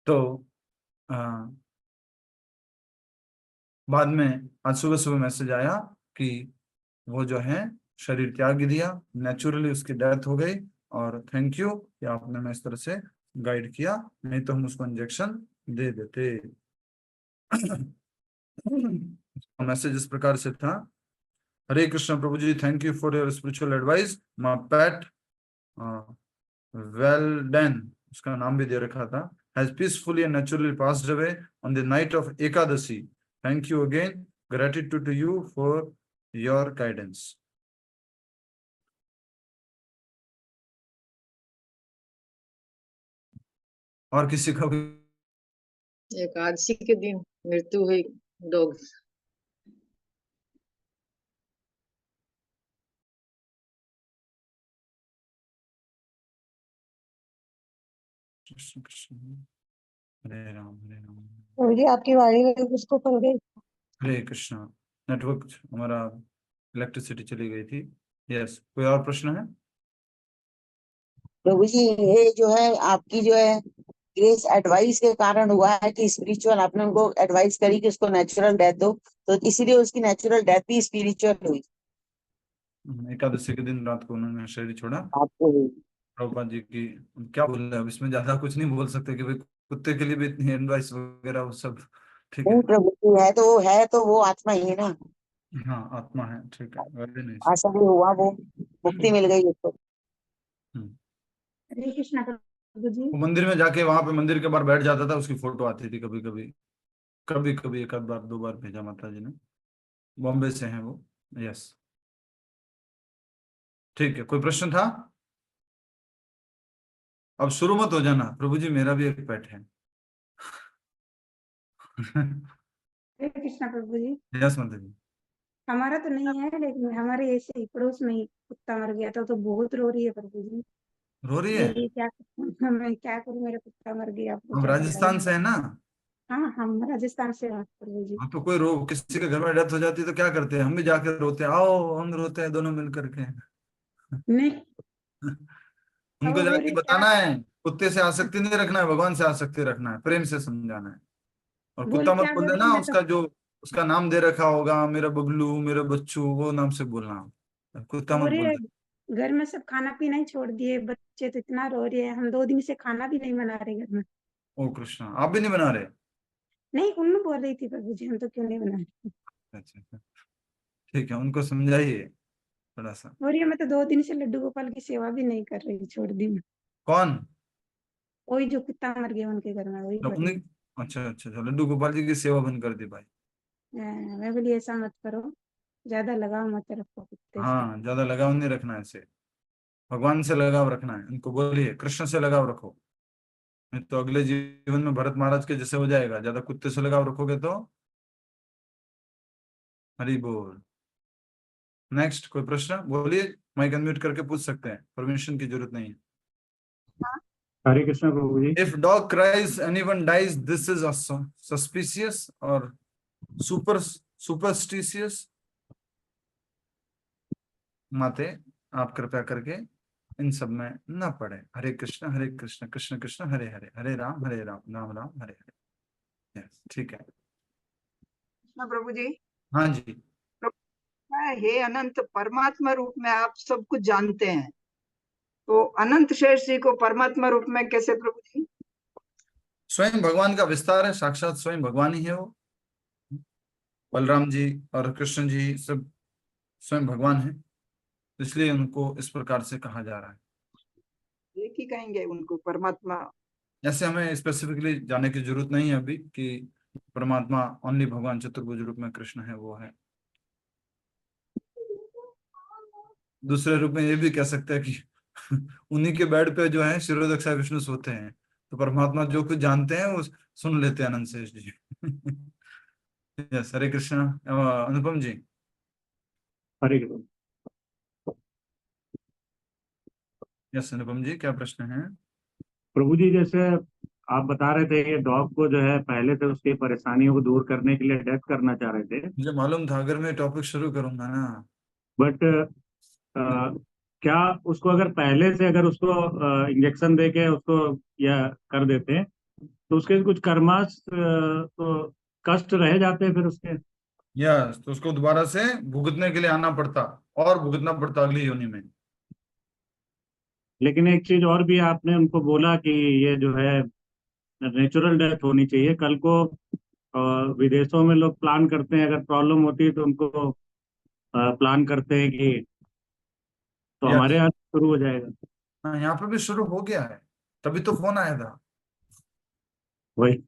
तो बाद में आज सुबह सुबह मैसेज आया कि वो जो है शरीर त्याग दिया, नेचुरली उसकी डेथ हो गई, और थैंक यू कि आपने हमें इस तरह से गाइड किया, नहीं तो हम उसको इंजेक्शन दे देते। मैसेज इस प्रकार से था, Hare Krishna Prabhu ji, thank you for your spiritual advice, my pet well done, उसका नाम भी दे रखा था, has peacefully and naturally passed away on the night of Ekadashi. Thank you again. Gratitude to you for your guidance. और किसी का भी? एकादशी के दिन मृत्यु हुई डॉग। कृष्ण कृष्ण, हरे राम हरे राम। प्रभु जी आपकी वाणी में उसको फल गई। हरे कृष्ण, नेटवर्क हमारा, इलेक्ट्रिसिटी चली गई थी। यस, कोई और प्रश्न है? प्रभु जी ये जो है आपकी जो है ग्रेस एडवाइस के कारण हुआ है कि स्पिरिचुअल, आपने उनको एडवाइस करी कि उसको नेचुरल डेथ दो, तो इसीलिए उसकी नेचुरल डेथ भी स्पिरिचुअल हुई। एकादशी के दिन रात को उन्होंने शरीर छोड़ा। आपको हुई। प्रभुपाद जी की क्या बोल रहे हैं, अब इसमें ज्यादा कुछ नहीं बोल सकते कि भाई कुत्ते के लिए भी इतनी एडवाइस वगैरह वो सब ठीक है। नहीं प्रभु जी है तो वो आत्मा ही है ना। हाँ आत्मा है, ठीक है, वेरी नाइस। ऐसा भी हुआ, वो मुक्ति मिल गई उसको। हरे कृष्णा प्रभु जी। वो मंदिर में जाके वहां पे मंदिर के बाहर बैठ जाता था, उसकी फोटो आती थी कभी कभी, कभी कभी एक आध बार 2 बार भेजा माता जी ने। बॉम्बे से हैं वो। यस, ठीक है, कोई प्रश्न था? अब शुरू मत हो जाना, प्रभु जी मेरा भी एक पेट है। हरे कृष्णा प्रभु जी। यस माता जी। हमारा तो नहीं है, लेकिन हमारे ऐसे ही पड़ोस में ही कुत्ता मर गया था, तो बहुत रो रही है प्रभु जी। रो रही है? बोलिए क्या करूं, मैं क्या करूं, मेरा कुत्ता मर गया। आपको हम क्या राजस्थान बताऊं। से है ना। हाँ हम राजस्थान से हैं प्रभु जी। हाँ तो कोई रो, किसी के घर में डेथ हो जाती है तो क्या करते हैं, हम भी जाके रोते हैं, आओ हम रोते हैं दोनों मिल करके। नहीं, उनको वो जाके बोलिए क्या, बताना है, कुत्ते से आसक्ति नहीं रखना है, भगवान से आसक्ति रखना है, प्रेम से समझाना है। और बोली कुत्ता मत क्या बोल करूं देना, मैं तो। उसका जो उसका नाम दे रखा होगा, मेरा बबलू, मेरा बच्चू, वो नाम से बोलना, कुत्ता मत बोल बोलिए देना। घर में सब खाना पीना ही छोड़ दिए, बच्चे तो इतना रो रहे हैं, हम 2 दिन से खाना भी नहीं बना रहे घर में। ओ कृष्णा, आप भी नहीं बना रहे? नहीं, उन्होंने बोल रही थी प्रभु जी, हम तो क्यों नहीं बना रहे। अच्छा अच्छा, ठीक है, उनको समझाइए थोड़ा सा। बोलिए मैं तो 2 दिन से लड्डू गोपाल की सेवा भी नहीं कर रही, छोड़ दी मैं। कौन? वही जो कुत्ता मर गया उनके घर में, वही तो कर रही उन्हीं, अच्छा अच्छा अच्छा, लड्डू गोपाल जी की सेवा बंद कर दी भाई। हूँ। मैं बोली ऐसा मत करो, ज्यादा लगाव मत रखो कुत्ते से। हाँ, ज्यादा लगाव नहीं रखना है इसे, भगवान से लगाव रखना है, उनको बोलिए कृष्ण से लगाव रखो, नहीं तो अगले जीवन में भरत महाराज के जैसे हो जाएगा, ज्यादा कुत्ते से लगाव रखोगे तो। हरि बोल। नेक्स्ट कोई प्रश्न बोलिए, माइक अनम्यूट करके पूछ सकते हैं, परमिशन की जरूरत नहीं है। हरे कृष्ण प्रभु जी। If dog cries, anyone dies, this is suspicious or superstitious? माते, आप कृपया करके इन सब में न पड़े। हरे कृष्ण कृष्ण कृष्ण हरे हरे, हरे राम राम राम हरे हरे। यस, ठीक है। प्रभु जी। हाँ जी। हे अनंत, परमात्मा रूप में आप सब कुछ जानते हैं, तो अनंत शेष जी को परमात्मा रूप में कैसे प्रभु जी? स्वयं भगवान का विस्तार है, साक्षात स्वयं भगवान ही है वो। बलराम जी और कृष्ण जी सब स्वयं भगवान हैं, इसलिए उनको इस प्रकार से कहा जा रहा है। एक ही कहेंगे उनको परमात्मा। ऐसे हमें स्पेसिफिकली जाने की जरूरत नहीं है अभी कि परमात्मा ओनली भगवान चतुर्भुज रूप में कृष्ण है, वो है। दूसरे रूप में ये भी कह सकते हैं कि उन्हीं के बेड पे जो है शिरोदक्षा विष्णु सोते हैं, तो परमात्मा जो कुछ जानते हैं वो सुन लेते हैं अनंत शेष जी। यस, हरे कृष्णा। अनुपम जी। हरे कृष्ण। यस अनुपम जी, क्या प्रश्न है? प्रभु जी, जैसे आप बता रहे थे ये डॉग को जो है पहले से उसकी परेशानियों को दूर करने के लिए डेथ करना चाह रहे थे, मुझे मालूम था अगर मैं टॉपिक शुरू करूंगा ना। बट क्या उसको अगर पहले से अगर उसको इंजेक्शन दे के उसको या कर देते हैं तो उसके कुछ कर्मास तो कष्ट रह जाते हैं फिर उसके? यस, तो उसको दोबारा से भुगतने के लिए आना पड़ता और भुगतना पड़ता अगली योनि में। लेकिन एक चीज और भी आपने उनको बोला कि ये जो है नेचुरल डेथ होनी चाहिए। कल को विदेशों में लोग प्लान करते हैं, अगर प्रॉब्लम होती है तो उनको प्लान करते हैं कि, तो हमारे यस, यहाँ शुरू हो जाएगा। हाँ यहाँ पे भी शुरू हो गया है, तभी तो फोन आया था। वही।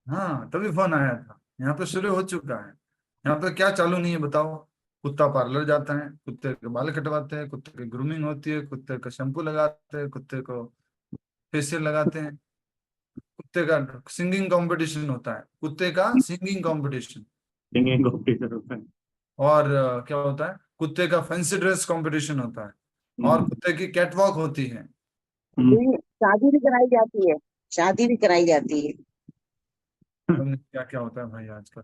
हाँ तभी फोन आया था, यहाँ पे शुरू हो चुका है। यहाँ पे क्या चालू नहीं है बताओ? कुत्ता पार्लर जाता है, कुत्ते के बाल कटवाते हैं, कुत्ते की ग्रूमिंग होती है, कुत्ते का शैम्पू लगाते हैं, कुत्ते को फेशियल लगाते हैं, कुत्ते का सिंगिंग कंपटीशन होता है, कुत्ते का सिंगिंग कंपटीशन। सिंगिंग कॉम्पिटिशन होता है। और क्या होता है, कुत्ते का फैंसी ड्रेस कंपटीशन होता है, और हम्म, कुत्ते की कैटवॉक होती है। शादी भी कराई जाती है, शादी भी कराई जाती है। क्या क्या होता है भाई आजकल।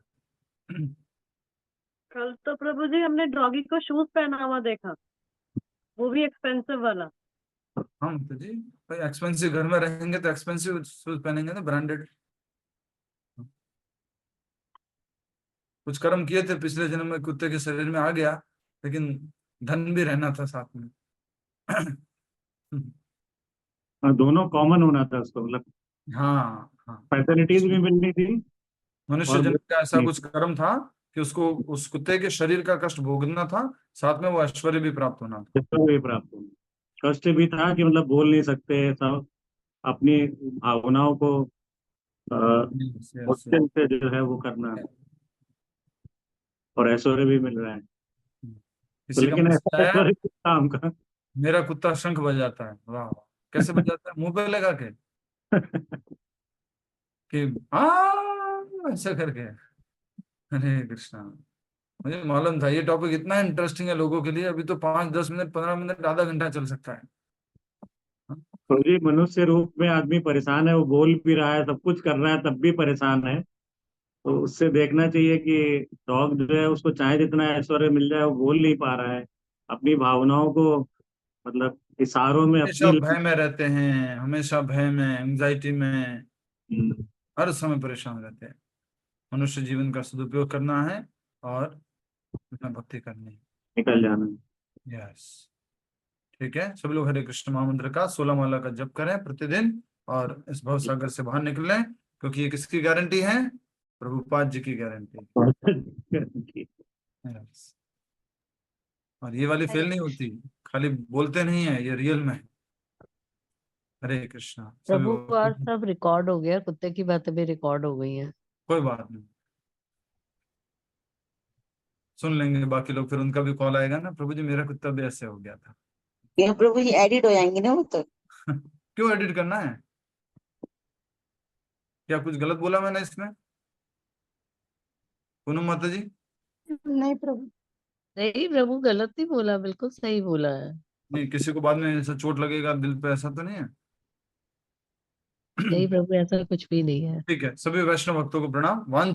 कल तो प्रभु जी हमने डॉगी को शूज पहना हुआ देखा, वो भी एक्सपेंसिव वाला। हाँ तो जी भाई, एक्सपेंसिव घर में रहेंगे तो एक्सपेंसिव शूज पहनेंगे ना, ब्रांडेड। कुछ कर्म किए थे पिछले जन्म में, कुत्ते के शरीर में आ गया, लेकिन धन भी रहना था साथ में। हाँ, दोनों कॉमन होना था उसको, मतलब हाँ हाँ, फैसिलिटीज भी मिलनी थी मनुष्य और जन्म का ऐसा नहीं। कुछ कर्म था कि उसको उस कुत्ते के शरीर का कष्ट भोगना था, साथ में वो ऐश्वर्य भी प्राप्त होना था। कष्ट भी प्राप्त होना, कष्ट भी था कि मतलब बोल नहीं सकते सब, अपनी भावनाओं को Yes, yes, yes. मुश्किल से जो है वो करना, और ऐश्वर्य भी मिल रहा है। तो किसी का लेकिन मैसेज ऐसा आया, ऐश्वर्य किस काम का? मेरा कुत्ता शंख बजाता है। वाह वाह, कैसे बजाता है? मुंह पे लगा के कि ऐसा करके। हरे कृष्णा। मुझे मालूम था ये टॉपिक इतना इंटरेस्टिंग है लोगों के लिए, अभी तो 5-10 मिनट 15 मिनट आधा घंटा चल सकता है। तो जी मनुष्य रूप में आदमी परेशान है, वो बोल भी रहा है, सब कुछ कर रहा है, तब भी परेशान है। तो उससे देखना चाहिए कि डॉग जो है उसको चाहे जितना ऐश्वर्य मिल जाए, वो बोल नहीं पा रहा है, अपनी भावनाओं को मतलब इशारों में हमेशा अपनी। भय में रहते हैं, हमेशा भय में, एंजाइटी में, हम्म, हर समय परेशान रहते हैं। मनुष्य जीवन का सदुपयोग करना है और उसमें भक्ति करनी है। निकल जाना। यस, ठीक है। सब लोग हरे कृष्ण महामंत्र का 16 माला का जप करें प्रतिदिन, और इस भव सागर से बाहर निकलें, क्योंकि ये किसकी गारंटी है? प्रभुपाद जी की गारंटी। यस, और ये वाली फेल नहीं होती, खाली बोलते नहीं है, ये रियल में है। हरे कृष्णा। सभी प्रभु आज सब रिकॉर्ड हो गया, कुत्ते की बातें भी रिकॉर्ड हो गई हैं। कोई बात नहीं, सुन लेंगे बाकी लोग, फिर उनका भी कॉल आएगा ना, प्रभु जी मेरा कुत्ता भी ऐसे हो गया था। ये प्रभु जी एडिट हो जाएंगे ना वो तो। क्यों एडिट करना है? क्या कुछ गलत बोला मैंने इसमें? पूनम माता जी? नहीं प्रभु। नहीं प्रभु, गलत नहीं बोला, बिल्कुल सही बोला है। नहीं, किसी को बाद में ऐसा चोट लगेगा दिल पे, ऐसा तो नहीं है? नहीं प्रभु, ऐसा कुछ भी नहीं है। ठीक है, सभी वैष्णव भक्तों को प्रणाम।